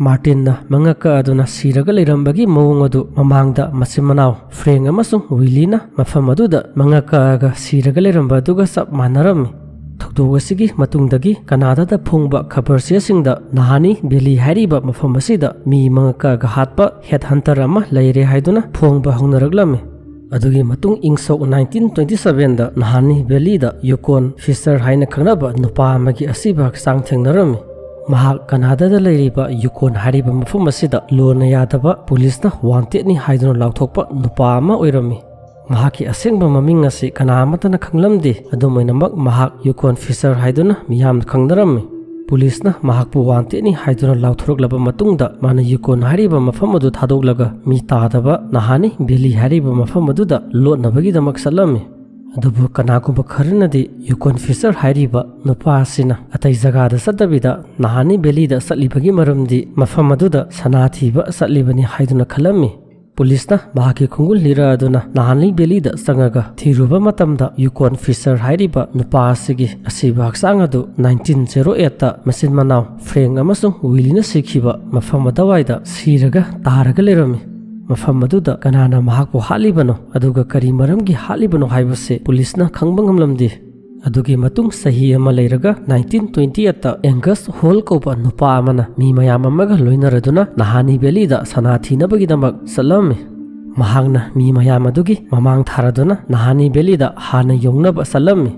ꯃꯥꯔꯇꯤꯟꯅ ꯃꯉꯛ ꯀꯛꯑꯗꯨꯅ ꯁꯤꯔꯒ ꯂꯩꯔꯝꯕꯒꯤ ꯃꯑꯣꯡ ꯑꯗꯨ ꯃꯃꯥꯡꯗ ꯃꯆꯤꯟ ꯃꯅꯥꯎ ꯐ꯭ꯔꯦꯡ ꯑꯃꯁꯨꯡ ꯋꯤꯂꯤꯅ ꯃꯐꯝ ꯑꯗꯨꯗ ꯃꯉꯛ ꯀꯛꯑꯒ ꯁꯤꯔꯒ ꯂꯩꯔꯝꯕ ꯑꯗꯨꯒ ꯆꯞ ꯃꯥꯟꯅꯔꯝꯃꯤ ꯊꯧꯗꯣꯛ ꯑꯁꯤꯒꯤ ꯃꯇꯨꯡꯗꯒꯤ ꯀꯅꯥꯗꯥꯗ ꯐꯣꯡꯕ ꯈꯕꯔ ꯆꯦꯁꯤꯡꯗ ꯅꯍꯥꯅꯤ ꯚꯦꯂꯤ ꯍꯥꯏꯔꯤꯕ ꯃꯐꯝ ꯑꯁꯤꯗ ꯃꯤ ꯃꯉꯛ ꯀꯛꯑꯒ ꯍꯥꯠꯄ ꯍꯦꯗ ꯍꯟꯇꯔ ꯑꯃ ꯂꯩꯔꯦ ꯍꯥꯏꯗꯨꯅ ꯐꯣꯡꯕ ꯍꯧꯅꯔꯛꯂꯝꯃꯤ ꯑꯗꯨꯒꯤ ꯃꯇꯨꯡ ꯏꯪ ꯁꯣꯛ 1927ꯗ ꯅꯍꯥꯅꯤ ꯚꯦꯂꯤꯗ ꯌꯨꯀꯣꯟ ꯐꯤꯁꯔ ꯍꯥꯏꯅ ꯈꯪꯅꯕ ꯅꯨꯄꯥ ꯑꯃꯒꯤ ꯑꯁꯤꯕ ꯍꯛꯆꯥꯡ ꯊꯦꯡꯅꯔꯝꯃꯤ ꯃꯍꯥꯛ ꯀꯅꯥꯗꯥꯗ ꯂꯩꯔꯤꯕ ꯌꯨꯀꯣꯟ ꯍꯥꯏꯔꯤꯕ ꯃꯐꯝ ꯑꯁꯤꯗ ꯂꯣꯟꯅ ꯌꯥꯗꯕ ꯄꯨꯂꯤꯁꯅ ꯋꯥꯟꯇꯦꯠꯅꯤ ꯍꯥꯏꯗꯨꯅ ꯂꯥꯎꯊꯣꯛꯄ ꯅꯨꯄꯥ ꯑꯃ ꯑꯣꯏꯔꯝꯃꯤ ꯃꯍꯥꯛꯀꯤ ꯑꯁꯦꯡꯕ ꯃꯃꯤꯡ ꯑꯁꯤ ꯀꯅꯥ ꯑꯃꯠꯇꯅ ꯈꯪꯂꯝꯗꯦ ꯑꯗꯨꯝ ꯑꯣꯏꯅꯃꯛ ꯃꯍꯥꯛ ꯌꯨꯀꯣꯟ ꯐꯤꯁꯔ ꯍꯥꯏꯗꯨꯅ ꯃꯤꯌꯥꯝꯅ ꯈꯪꯅꯔꯝꯃꯤ ꯄꯨꯂꯤꯁꯅ ꯃꯍꯥꯛꯄꯨ ꯋꯥꯟꯇꯦꯠꯅꯤ ꯍꯥꯏꯗꯨꯅ ꯂꯥꯎꯊꯣꯔꯛꯂꯕ ꯃꯇꯨꯡꯗ ꯃꯥꯅ ꯌꯨꯀꯣꯟ ꯍꯥꯏꯔꯤꯕ ꯃꯐꯝ ꯑꯗꯨ ꯊꯥꯗꯣꯛꯂꯒ ꯃꯤ ꯇꯥꯗꯕ ꯅꯍꯥꯅꯤ ꯚꯦꯂꯤ ꯍꯥꯏꯔꯤꯕ ꯃꯐꯝ ꯑꯗꯨꯗ ꯂꯣꯠꯅꯕꯒꯤꯗꯃꯛ ꯆꯠꯂꯝꯃꯤ ꯑꯗꯨꯕꯨ ꯀꯅꯥꯒꯨꯝꯕ ꯈꯔꯅꯗꯤ ꯌꯨꯀꯣꯟ ꯐꯤꯁꯔ ꯍꯥꯏꯔꯤꯕ ꯅꯨꯄꯥ ꯑꯁꯤꯅ ꯑꯇꯩ ꯖꯒꯥꯗ ꯆꯠꯇꯕꯤꯗ ꯅꯍꯥꯅꯤ ꯚꯦꯂꯤꯗ ꯆꯠꯂꯤꯕꯒꯤ ꯃꯔꯝꯗꯤ ꯃꯐꯝ ꯑꯗꯨꯗ ꯁꯅꯥ ꯊꯤꯕ ꯆꯠꯂꯤꯕꯅꯤ ꯍꯥꯏꯗꯨꯅ ꯈꯜꯂꯝꯃꯤ ꯄꯨꯂꯤꯁꯅ ꯃꯍꯥꯛꯀꯤ ꯈꯣꯡꯒꯨꯜ ꯂꯤꯔꯛꯑꯗꯨꯅ ꯅꯍꯥꯅꯤ ꯚꯦꯂꯤꯗ ꯆꯪꯉꯒ ꯊꯤꯔꯨꯕ ꯃꯇꯝꯗ ꯌꯨꯀꯣꯟ ꯐꯤꯁꯔ ꯍꯥꯏꯔꯤꯕ ꯅꯨꯄꯥ ꯑꯁꯤꯒꯤ ꯑꯁꯤꯕ ꯍꯛꯆꯥꯡ ꯑꯗꯨ 1908ꯇ ꯃꯆꯤꯟ ꯃꯅꯥꯎ ꯐ꯭ꯔꯦꯡ ꯑꯃꯁꯨꯡ ꯋꯤꯂꯤꯅ ꯁꯤꯈꯤꯕ ꯃꯐꯝ ꯑꯗꯨꯋꯥꯏꯗ ꯁꯤꯔꯒ ꯇꯥꯔꯒ ꯂꯩꯔꯝꯃꯤ ꯃꯐꯝ ꯑꯗꯨꯗ ꯀꯅꯥꯅ ꯃꯍꯥꯛꯄꯨ ꯍꯥꯠꯂꯤꯕꯅꯣ ꯑꯗꯨꯒ ꯀꯔꯤ ꯃꯔꯝꯒꯤ ꯍꯥꯠꯂꯤꯕꯅꯣ ꯍꯥꯏꯕꯁꯤ ꯄꯨꯂꯤꯁꯅ ꯈꯪꯕ ꯉꯝꯂꯝꯗꯦ ꯑꯗꯨꯒꯤ ꯃꯇꯨꯡ ꯆꯍꯤ ꯑꯃ ꯂꯩꯔꯒ 1928ꯇ ꯑꯦꯡꯒꯁ ꯍꯣꯜ ꯀꯧꯕ ꯅꯨꯄꯥ ꯑꯃꯅ ꯃꯤ ꯃꯌꯥꯝ ꯑꯃꯒ ꯂꯣꯏꯅꯔꯗꯨꯅ ꯅꯍꯥꯅꯤ ꯚꯦꯂꯤꯗ ꯁꯅꯥ ꯊꯤꯅꯕꯒꯤꯗꯃꯛ ꯆꯠꯂꯝꯃꯤ ꯃꯍꯥꯛꯅ ꯃꯤ ꯃꯌꯥꯝ ꯑꯗꯨꯒꯤ ꯃꯃꯥꯡ ꯊꯥꯔꯗꯨꯅ ꯅꯍꯥꯅꯤ ꯚꯦꯂꯤꯗ ꯍꯥꯟꯅ ꯌꯧꯅꯕ ꯆꯠꯂꯝꯃꯤ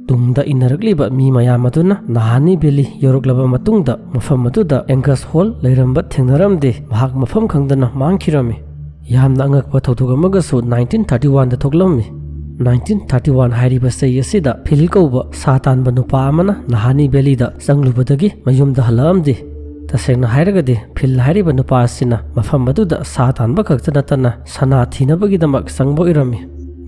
ꯇꯨꯡꯗ ꯏꯟꯅꯔꯛꯂꯤꯕ ꯃꯤ ꯃꯌꯥꯝ ꯑꯗꯨꯅ ꯅꯍꯥꯅꯤ ꯚꯦꯂꯤ ꯌꯧꯔꯛꯂꯕ ꯃꯇꯨꯡꯗ ꯃꯐꯝ ꯑꯗꯨꯗ ꯑꯦꯡꯒꯁ ꯍꯣꯜ ꯂꯩꯔꯝꯕ ꯊꯦꯡꯅꯔꯝꯗꯦ ꯃꯍꯥꯛ ꯃꯐꯝ ꯈꯪꯗꯅ ꯃꯥꯡꯈꯤꯔꯝꯃꯤ ꯌꯥꯝꯅ ꯑꯉꯛꯄ ꯊꯧꯗꯣꯛ ꯑꯃꯒꯁꯨ 1931ꯗ ꯊꯣꯛꯂꯝꯃꯤ 1931 ꯍꯥꯏꯔꯤꯕ ꯆꯍꯤ ꯑꯁꯤꯗ ꯐꯤꯜ ꯀꯧꯕ ꯁꯥ ꯇꯥꯟꯕ ꯅꯨꯄꯥ ꯑꯃꯅ ꯅꯍꯥꯅꯤ ꯚꯦꯂꯤꯗ ꯆꯪꯂꯨꯕꯗꯒꯤ ꯃꯌꯨꯝꯗ ꯍꯜꯂꯛꯑꯝꯗꯦ ꯇꯁꯦꯡꯅ ꯍꯥꯏꯔꯒꯗꯤ ꯐꯤꯜ ꯍꯥꯏꯔꯤꯕ ꯅꯨꯄꯥ ꯑꯁꯤꯅ ꯃꯐꯝ ꯑꯗꯨꯗ ꯁꯥ ꯇꯥꯟꯕ ꯈꯛꯇ ꯅꯠꯇꯅ ꯁꯅꯥ ꯊꯤꯅꯕꯒꯤꯗꯃꯛ ꯆꯪꯕ ꯑꯣꯏꯔꯝꯃꯤ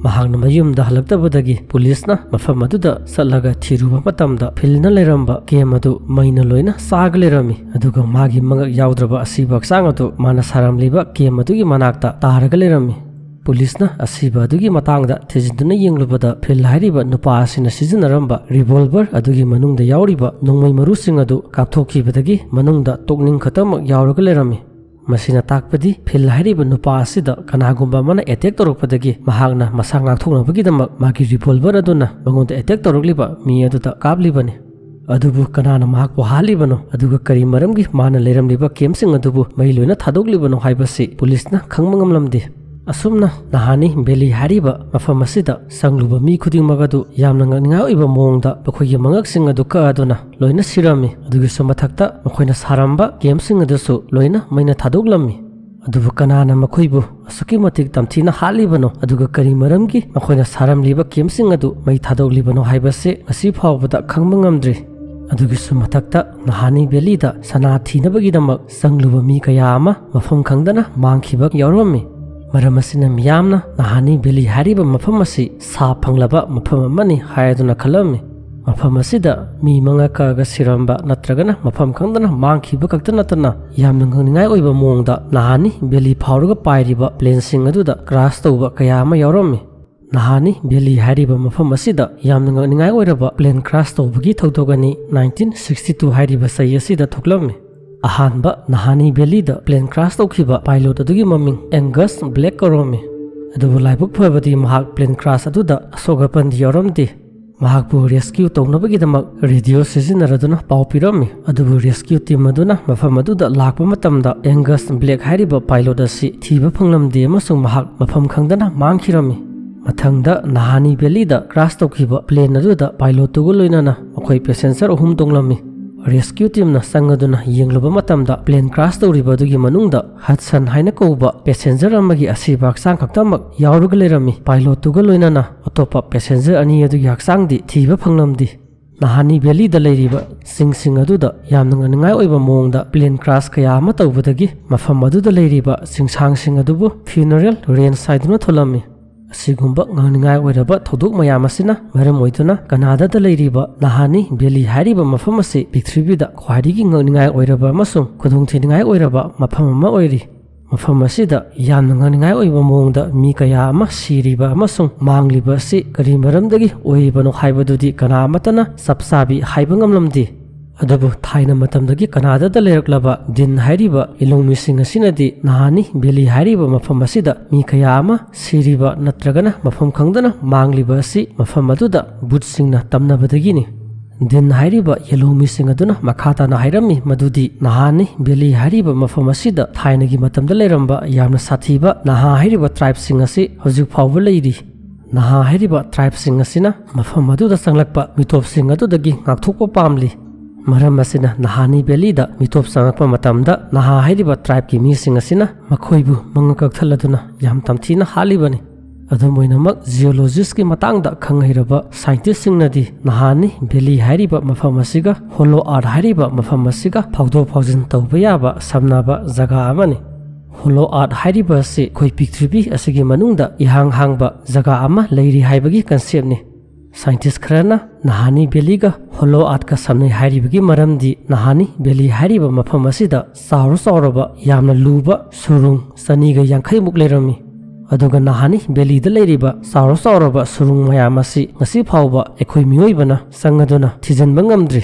ꯃꯍꯥꯛꯅ ꯃꯌꯨꯝꯗ ꯍꯜꯂꯛꯇꯕꯗꯒꯤ ꯄꯨꯂꯤꯁꯅ ꯃꯐꯝ ꯑꯗꯨꯗ ꯆꯠꯂꯒ ꯊꯤꯔꯨꯕ ꯃꯇꯝꯗ ꯐꯤꯜꯅ ꯂꯩꯔꯝꯕ ꯀꯦꯝ ꯑꯗꯨ ꯃꯩꯅ ꯂꯣꯏꯅ ꯆꯥꯒ ꯂꯩꯔꯝꯃꯤ ꯑꯗꯨꯒ ꯃꯥꯒꯤ ꯃꯉꯛ ꯌꯥꯎꯗ꯭ꯔꯕ ꯑꯁꯤꯕ ꯍꯛꯆꯥꯡ ꯑꯗꯨ ꯃꯥꯅ ꯁꯥꯔꯝꯂꯤꯕ ꯀꯦꯝ ꯑꯗꯨꯒꯤ ꯃꯅꯥꯛꯇ ꯇꯥꯔꯒ ꯂꯩꯔꯝꯃꯤ ꯄꯨꯂꯤꯁꯅ ꯑꯁꯤꯕ ꯑꯗꯨꯒꯤ ꯃꯇꯥꯡꯗ ꯊꯤꯖꯤꯟꯗꯨꯅ ꯌꯦꯡꯂꯨꯕꯗ ꯐꯤꯜ ꯍꯥꯏꯔꯤꯕ ꯅꯨꯄꯥ ꯑꯁꯤꯅ ꯁꯤꯖꯤꯟꯅꯔꯝꯕ ꯔꯤꯚꯣꯜꯚꯔ ꯑꯗꯨꯒꯤ ꯃꯅꯨꯡꯗ ꯌꯥꯎꯔꯤꯕ ꯅꯣꯡꯃꯩ ꯃꯔꯨꯁꯤꯡ ꯑꯗꯨ ꯀꯥꯞꯊꯣꯛꯈꯤꯕꯗꯒꯤ ꯃꯅꯨꯡꯗ ꯇꯣꯛꯅꯤꯡ ꯈꯛꯇꯃꯛ ꯌꯥꯎꯔꯒ ꯂꯩꯔꯝꯃꯤ ꯃꯁꯤꯅ ꯇꯥꯛꯄꯗꯤ ꯐꯤꯜ ꯍꯥꯏꯔꯤꯕ ꯅꯨꯄꯥ ꯑꯁꯤꯗ ꯀꯅꯥꯒꯨꯝꯕ ꯑꯃꯅ ꯑꯦꯇꯦꯛ ꯇꯧꯔꯛꯄꯗꯒꯤ ꯃꯍꯥꯛꯅ ꯃꯁꯥ ꯉꯥꯛꯊꯣꯛꯅꯕꯒꯤꯗꯃꯛ ꯃꯥꯒꯤ ꯔꯤꯚꯣꯜꯚꯔ ꯑꯗꯨꯅ ꯃꯉꯣꯟꯗ ꯑꯦꯇꯦꯛ ꯇꯧꯔꯛꯂꯤꯕ ꯃꯤ ꯑꯗꯨꯗ ꯀꯥꯞꯂꯤꯕꯅꯤ ꯑꯗꯨꯕु ꯀꯅꯥꯅ ꯃꯍꯥꯛꯄꯨ ꯍꯥꯠꯂꯤꯕꯅꯣ ꯑꯗꯨꯒ ꯀꯔꯤ ꯃꯔꯝꯒꯤ ꯃꯥꯅ ꯂꯩꯔꯝꯂꯤꯕ ꯀꯦꯝꯁꯤꯡ ꯑꯗꯨꯕꯨ ꯃꯩ ꯂꯣꯏꯅ ꯊꯥꯗꯣꯛꯂꯤꯕꯅꯣ ꯍꯥꯏꯕꯁꯤ ꯄꯨꯂꯤꯁꯅ ꯈꯪꯕ ꯉꯝꯂꯝꯗꯦ ꯑꯁꯨꯝꯅ ꯅꯍꯥꯅꯤ ꯚꯦꯂꯤ ꯍꯥꯏꯔꯤꯕ ꯃꯐꯝ ꯑꯁꯤꯗ ꯆꯪꯂꯨꯕ ꯃꯤ ꯈꯨꯗꯤꯡꯃꯛ ꯑꯗꯨ ꯌꯥꯝꯅ ꯉꯛꯅꯤꯡꯉꯥꯏ ꯑꯣꯏꯕ ꯃꯑꯣꯡꯗ ꯃꯈꯣꯏꯒꯤ ꯃꯉꯛꯁꯤꯡ ꯑꯗꯨ ꯀꯛꯑꯗꯨꯅ ꯂꯣꯏꯅ ꯁꯤꯔꯝꯃꯤ ꯑꯗꯨꯒꯤꯁꯨ ꯃꯊꯛꯇ ꯃꯈꯣꯏꯅ ꯁꯥꯔꯝꯕ ꯀꯦꯝꯁꯤꯡ ꯑꯗꯨꯁꯨ ꯂꯣꯏꯅ ꯃꯩꯅ ꯊꯥꯗꯣꯛꯂꯝꯃꯤ ꯑꯗꯨꯕꯨ ꯀꯅꯥꯅ ꯃꯈꯣꯏꯕꯨ ꯑꯁꯨꯛꯀꯤ ꯃꯇꯤꯛ ꯇꯝꯊꯤꯅ ꯍꯥꯠꯂꯤꯕꯅꯣ ꯑꯗꯨꯒ ꯀꯔꯤ ꯃꯔꯝꯒꯤ ꯃꯈꯣꯏꯅ ꯁꯥꯔꯝꯂꯤꯕ ꯀꯦꯝꯁꯤꯡ ꯑꯗꯨ ꯃꯩ ꯊꯥꯗꯣꯛꯂꯤꯕꯅꯣ ꯍꯥꯏꯕꯁꯤ ꯉꯁꯤ ꯐꯥꯎꯕꯗ ꯈꯪꯕ ꯉꯝꯗ꯭ꯔꯤ ꯑꯗꯨꯒꯤꯁꯨ ꯃꯊꯛꯇ ꯅꯍꯥꯅꯤ ꯚꯦꯂꯤꯗ ꯁꯅꯥ ꯊꯤꯅꯕꯒꯤꯗꯃꯛ ꯆꯪꯂꯨꯕ ꯃꯤ ꯀꯌꯥ ꯑꯃ ꯃꯐꯝ ꯈꯪꯗꯅ ꯃꯥꯡꯈꯤꯕ ꯌꯥꯎꯔꯝꯃꯤ ꯃꯔꯝ ꯑꯁꯤꯅ ꯃꯤꯌꯥꯝꯅ ꯅꯍꯥꯅꯤ ꯚꯦꯂꯤ ꯍꯥꯏꯔꯤꯕ ꯃꯐꯝ ꯑꯁꯤ ꯁꯥ ꯐꯪꯂꯕ ꯃꯐꯝ ꯑꯃꯅꯤ ꯍꯥꯏꯗꯨꯅ ꯈꯜꯂꯝꯃꯤ ꯃꯐꯝ ꯑꯁꯤꯗ ꯃꯤ ꯃꯉꯛ ꯀꯛꯑꯒ ꯁꯤꯔꯝꯕ ꯅꯠꯇ꯭ꯔꯒꯅ ꯃꯐꯝ ꯈꯪꯗꯅ ꯃꯥꯡꯈꯤꯕ ꯈꯛꯇ ꯅꯠꯇꯅ ꯌꯥꯝꯅ ꯉꯛꯅꯤꯡꯉꯥꯏ ꯑꯣꯏꯕ ꯃꯑꯣꯡꯗ ꯅꯍꯥꯅꯤ ꯚꯦꯂꯤ ꯐꯥꯎꯔꯒ ꯄꯥꯏꯔꯤꯕ ꯄ꯭ꯂꯦꯟꯁꯤꯡ ꯑꯗꯨꯗ ꯀ꯭ꯔꯥꯁ ꯇꯧꯕ ꯀꯌా ꯑꯃ ꯌꯥꯎꯔꯝꯃꯤ ꯅꯍꯥꯅꯤ ꯚꯦꯂꯤ ꯍꯥꯏꯔꯤꯕ ꯃꯐꯝ ꯑꯁꯤꯗ ꯌꯥꯝꯅ ꯉꯛꯅꯤꯡꯉꯥꯏ ꯑꯣꯏꯔꯕ ꯄ꯭ꯂꯦꯟ ꯀ꯭ꯔꯥꯁ ꯇꯧꯕꯒꯤ ꯊꯧꯗꯣꯛ ꯑꯅꯤ 1962 ꯍꯥꯏꯔꯤꯕ ꯆꯍꯤ ꯑꯁꯤꯗ ꯊꯣꯛꯂꯝꯃꯤ ꯑꯍꯥꯟꯕ ꯅꯍꯥꯅꯤ ꯚꯦꯂꯤꯗ ꯄ꯭ꯂꯦꯟ ꯀ꯭ꯔꯥꯁ ꯇꯧꯈꯤꯕ ꯄꯥꯏꯂꯣꯠ ꯑꯗꯨꯒꯤ ꯃꯃꯤꯡ ꯑꯦꯡꯒꯁ ꯕ꯭ꯂꯦꯛ ꯀꯧꯔꯝꯃꯤ ꯑꯗꯨꯕꯨ ꯂꯥꯏꯕꯛ ꯐꯕꯗꯤ ꯃꯍꯥꯛ ꯄ꯭ꯂꯦꯟ ꯀ꯭ꯔꯥꯁ ꯑꯗꯨꯗ ꯑꯁꯣꯛ ꯑꯄꯟꯗꯤ ꯌꯥꯎꯔꯝꯗꯦ꯫ ꯃꯍꯥꯛꯄꯨ ꯔꯦꯁꯀ꯭ꯌꯨ ꯇꯧꯅꯕꯒꯤꯗꯃꯛ ꯔꯦꯗꯤꯑꯣ ꯁꯤꯖꯤꯟꯅꯔꯗꯨꯅ ꯄꯥꯎ ꯄꯤꯔꯝꯃꯤ, ꯑꯗꯨꯕꯨ ꯔꯦꯁꯀ꯭ꯌꯨ ꯇꯤꯝ ꯑꯗꯨꯅ ꯃꯐꯝ ꯑꯗꯨꯗ ꯂꯥꯛꯄ ꯃꯇꯝꯗ ꯑꯦꯡꯒꯁ ꯕ꯭ꯂꯦꯛ ꯍꯥꯏꯔꯤꯕ ꯄꯥꯏꯂꯣꯠ ꯑꯁꯤ ꯊꯤꯕ ꯐꯪꯂꯝꯗꯦ ꯑꯃꯁꯨꯡ ꯃꯍꯥꯛ ꯃꯐꯝ ꯈꯪꯗꯅ ꯃꯥꯡꯈꯤꯔꯝꯃꯤ꯫ ꯃꯊꯪꯗ ꯅꯍꯥꯅꯤ ꯚꯦꯂꯤꯗ ꯀ꯭ꯔꯥꯁ ꯇꯧꯈꯤꯕ ꯄ꯭ꯂꯦꯟ ꯑꯗꯨꯗ ꯄꯥꯏꯂꯣꯠꯇꯨꯒ ꯂꯣꯏꯅꯅ ꯃꯈꯣꯏ ꯄꯦꯁꯦꯟꯖꯔ 3 ꯇꯣꯡꯂꯝꯃꯤ꯫ ꯔꯦꯁꯀ꯭ꯌꯨ ꯇꯤꯝꯅ ꯆꯪꯉꯗꯨꯅ ꯌꯦꯡꯂꯨꯕ ꯃꯇꯝꯗ ꯄ꯭ꯂꯦꯟ ꯀ꯭ꯔꯥꯁ ꯇꯧꯔꯤꯕ ꯑꯗꯨꯒꯤ ꯃꯅꯨꯡꯗ ꯍꯗꯁꯟ ꯍꯥꯏꯅ ꯀꯧꯕ ꯄꯦꯁꯦꯟꯖꯔ ꯑꯃꯒꯤ ꯑꯁꯤꯕ ꯍꯛꯆꯥꯡ ꯈꯛꯇꯃꯛ ꯌꯥꯎꯔꯒ ꯂꯩꯔꯝꯃꯤ꯫ ꯄꯥꯏꯂꯣꯠꯇꯨꯒ ꯂꯣꯏꯅꯅ ꯑꯇꯣꯞꯄ ꯄꯦꯁꯦꯟꯖꯔ 2 ꯑꯗꯨꯒꯤ ꯍꯛꯆꯥꯡꯗꯤ ꯊꯤꯕ ꯐꯪꯂꯝꯗꯦ꯫ ꯅꯍꯥꯅꯤ ꯚꯦꯂꯤꯗ ꯂꯩꯔꯤꯕ ꯆꯤꯡꯁꯤꯡ ꯑꯗꯨꯗ ꯌꯥꯝꯅ ꯉꯛꯅꯤꯡꯉꯥꯏ ꯑꯣꯏꯕ ꯃꯑꯣꯡꯗ ꯄ꯭ꯂꯦꯟ ꯀ꯭ꯔꯥꯁ ꯀꯌꯥ ꯑꯃ ꯇꯧꯕꯗꯒꯤ ꯃꯐꯝ ꯑꯗꯨꯗ ꯂꯩꯔꯤꯕ ꯆꯤꯡꯁꯥꯡꯁꯤꯡ ꯑꯗꯨꯕꯨ ꯐ꯭ꯌꯨꯅꯔꯦꯜ ꯔꯦꯟꯖ ꯍꯥꯏꯗꯨꯅ ꯊꯣꯜꯂꯝꯃꯤ꯫ ꯑꯁꯤꯒꯨꯝꯕ ꯉꯛꯅꯤꯡꯉꯥꯏ ꯑꯣꯏꯔꯕ ꯊꯧꯗꯣꯛ ꯃꯌꯥꯝ ꯑꯁꯤꯅ ꯃꯔꯝ ꯑꯣꯏꯗꯨꯅ ꯀꯅꯥꯗꯥꯗ ꯂꯩꯔꯤꯕ ꯅꯍꯥꯅꯤ ꯚꯦꯂꯤ ꯍꯥꯏꯔꯤꯕ ꯃꯐꯝ ꯑꯁꯤ ꯄ꯭ꯔꯤꯊꯤꯕꯤꯗ ꯈ꯭ꯋꯥꯏꯗꯒꯤ ꯉꯛꯅꯤꯡꯉꯥꯏ ꯑꯣꯏꯔꯕ ꯑꯃꯁꯨꯡ ꯈꯨꯗꯣꯡꯊꯤꯅꯤꯡꯉꯥꯏ ꯑꯣꯏꯔꯕ ꯃꯐꯝ ꯑꯃ ꯑꯣꯏꯔꯤ꯫ ꯃꯐꯝ ꯑꯁꯤꯗ ꯌꯥꯝꯅ ꯉꯛꯅꯤꯡꯉꯥꯏ ꯑꯣꯏꯕ ꯃꯑꯣꯡꯗ ꯃꯤ ꯀꯌꯥ ꯑꯃ ꯁꯤꯔꯤꯕ ꯑꯃꯁꯨꯡ ꯃꯥꯡꯂꯤꯕ ꯑꯁꯤ ꯀꯔꯤ ꯃꯔꯝꯗꯒꯤ ꯑꯣꯏꯔꯤꯕꯅꯣ ꯍꯥꯏꯕꯗꯨꯗꯤ ꯀꯅꯥ ꯑꯃꯠꯇꯅ ꯆꯞ ꯆꯥꯕꯤ ꯍꯥꯏꯕ ꯉꯝꯂꯝꯗꯦ꯫ ꯑꯗꯨꯕꯨ ꯊꯥꯏꯅ ꯃꯇꯝꯗꯒꯤ ꯀꯅꯥꯗꯥꯗ ꯂꯩꯔꯛꯂꯕ ꯗꯤꯟ ꯍꯥꯏꯔꯤꯕ ꯂꯧꯃꯤꯁꯤꯡ ꯑꯁꯤꯅꯗꯤ ꯅꯍꯥꯅꯤ ꯚꯦꯂꯤ ꯍꯥꯏꯔꯤꯕ ꯃꯐꯝ ꯑꯁꯤꯗ ꯃꯤ ꯀꯌꯥ ꯑꯃ ꯁꯤꯔꯤꯕ ꯅꯠꯇ꯭ꯔꯒꯅ ꯃꯐꯝ ꯈꯪꯗꯅ ꯃꯥꯡꯂꯤꯕ ꯑꯁꯤ ꯃꯐꯝ ꯑꯗꯨꯗ ꯕꯨꯠꯁꯤꯡꯅ ꯇꯝꯅꯕꯗꯒꯤꯅꯤ꯫ ꯗꯤꯟ ꯍꯥꯏꯔꯤꯕ ꯌꯦꯜꯂꯣꯃꯤꯁꯤꯡ ꯑꯗꯨꯅ ꯃꯈꯥ ꯇꯥꯅ ꯍꯥꯏꯔꯝꯃꯤ ꯃꯗꯨꯗꯤ ꯅꯍꯥꯅꯤ ꯚꯦꯂꯤ ꯍꯥꯏꯔꯤꯕ ꯃꯐꯝ ꯑꯁꯤꯗ ꯊꯥꯏꯅꯒꯤ ꯃꯇꯝꯗ ꯂꯩꯔꯝꯕ ꯌꯥꯝꯅ ꯁꯥꯊꯤꯕ ꯅꯍꯥ ꯍꯥꯏꯔꯤꯕ ꯇ꯭ꯔꯥꯏꯕꯁꯤꯡ ꯑꯁꯤ ꯍꯧꯖꯤꯛ ꯐꯥꯎꯕ ꯂꯩꯔꯤ꯫ ꯅꯍꯥ ꯍꯥꯏꯔꯤꯕ ꯇ꯭ꯔꯥꯏꯕꯁꯤꯡ ꯑꯁꯤꯅ ꯃꯐꯝ ꯑꯗꯨꯗ ꯆꯪꯂꯛꯄ ꯃꯤꯇꯣꯞꯁꯤꯡ ꯑꯗꯨꯗꯒꯤ ꯉꯥꯛꯊꯣꯛꯄ ꯄꯥꯝꯂꯤ꯫ ꯃꯔꯝ ꯑꯁꯤꯅ ꯅꯍꯥꯅꯤ ꯚꯦꯂꯤꯗ ꯃꯤꯇꯣꯞ ꯆꯪꯂꯛꯄ ꯃꯇꯝꯗ ꯅꯍꯥ ꯍꯥꯏꯔꯤꯕ ꯇ꯭ꯔꯥꯏꯕꯀꯤ ꯃꯤꯁꯤꯡ ꯑꯁꯤꯅ ꯃꯈꯣꯏꯕꯨ ꯃꯉꯛ ꯀꯛꯊꯠꯂꯗꯨꯅ ꯌꯥꯝ ꯇꯝꯊꯤꯅ ꯍꯥꯠꯂꯤꯕꯅꯤ꯫ ꯑꯗꯨꯝ ꯑꯣꯏꯅꯃꯛ ꯖꯤꯑꯣꯂꯣꯖꯤꯁꯀꯤ ꯃꯇꯥꯡꯗ ꯈꯪ-ꯍꯩꯔꯕ ꯁꯥꯏꯟꯇꯤꯁꯁꯤꯡꯅꯗꯤ ꯅꯍꯥꯅꯤ ꯚꯦꯂꯤ ꯍꯥꯏꯔꯤꯕ ꯃꯐꯝ ꯑꯁꯤꯒ ꯍꯣꯂꯣ ꯑꯥꯔꯊ ꯍꯥꯏꯔꯤꯕ ꯃꯐꯝ ꯑꯁꯤꯒ ꯐꯥꯎꯗꯣꯛ ꯐꯥꯎꯖꯤꯟ ꯇꯧꯕ ꯌꯥꯕ ꯁꯝꯅꯕ ꯖꯒꯥ ꯑꯃꯅꯤ꯫ ꯍꯣꯂꯣ ꯑꯥꯔꯊ ꯍꯥꯏꯔꯤꯕ ꯑꯁꯤ ꯑꯩꯈꯣꯏ ꯄ꯭ꯔꯤꯊꯤꯕꯤ ꯑꯁꯤꯒꯤ ꯃꯅꯨꯡꯗ ꯏꯍꯥꯡ ꯍꯥꯡꯕ ꯖꯒꯥ ꯑꯃ ꯂꯩꯔꯤ ꯍꯥꯏꯕꯒꯤ ꯀꯟꯁꯦꯞꯅꯤ꯫ ꯁꯥꯏꯟꯇꯤꯁ ꯈꯔꯅ ꯅꯍꯥꯅꯤ ꯚꯦꯂꯤꯒ ꯍꯣꯂꯣ ꯑꯥꯔꯊꯀ ꯁꯝꯅꯩ ꯍꯥꯏꯔꯤꯕꯒꯤ ꯃꯔꯝꯗꯤ ꯅꯍꯥꯅꯤ ꯚꯦꯂꯤ ꯍꯥꯏꯔꯤꯕ ꯃꯐꯝ ꯑꯁꯤꯗ ꯆꯥꯎꯔꯕ ꯌꯥꯝꯅ ꯂꯨꯕ ꯁꯨꯔꯨꯡ 250ꯃꯨꯛ ꯂꯩꯔꯝꯃꯤ꯫ ꯑꯗꯨꯒ ꯅꯍꯥꯅꯤ ꯚꯦꯂꯤꯗ ꯂꯩꯔꯤꯕ ꯆꯥꯎꯔꯕ ꯁꯨꯔꯨꯡ ꯃꯌꯥꯝ ꯑꯁꯤ ꯉꯁꯤ ꯐꯥꯎꯕ ꯑꯩꯈꯣꯏ ꯃꯤꯑꯣꯏꯕꯅ ꯆꯪꯉꯗꯨꯅ ꯊꯤꯖꯤꯟꯕ ꯉꯝꯗ꯭ꯔꯤ꯫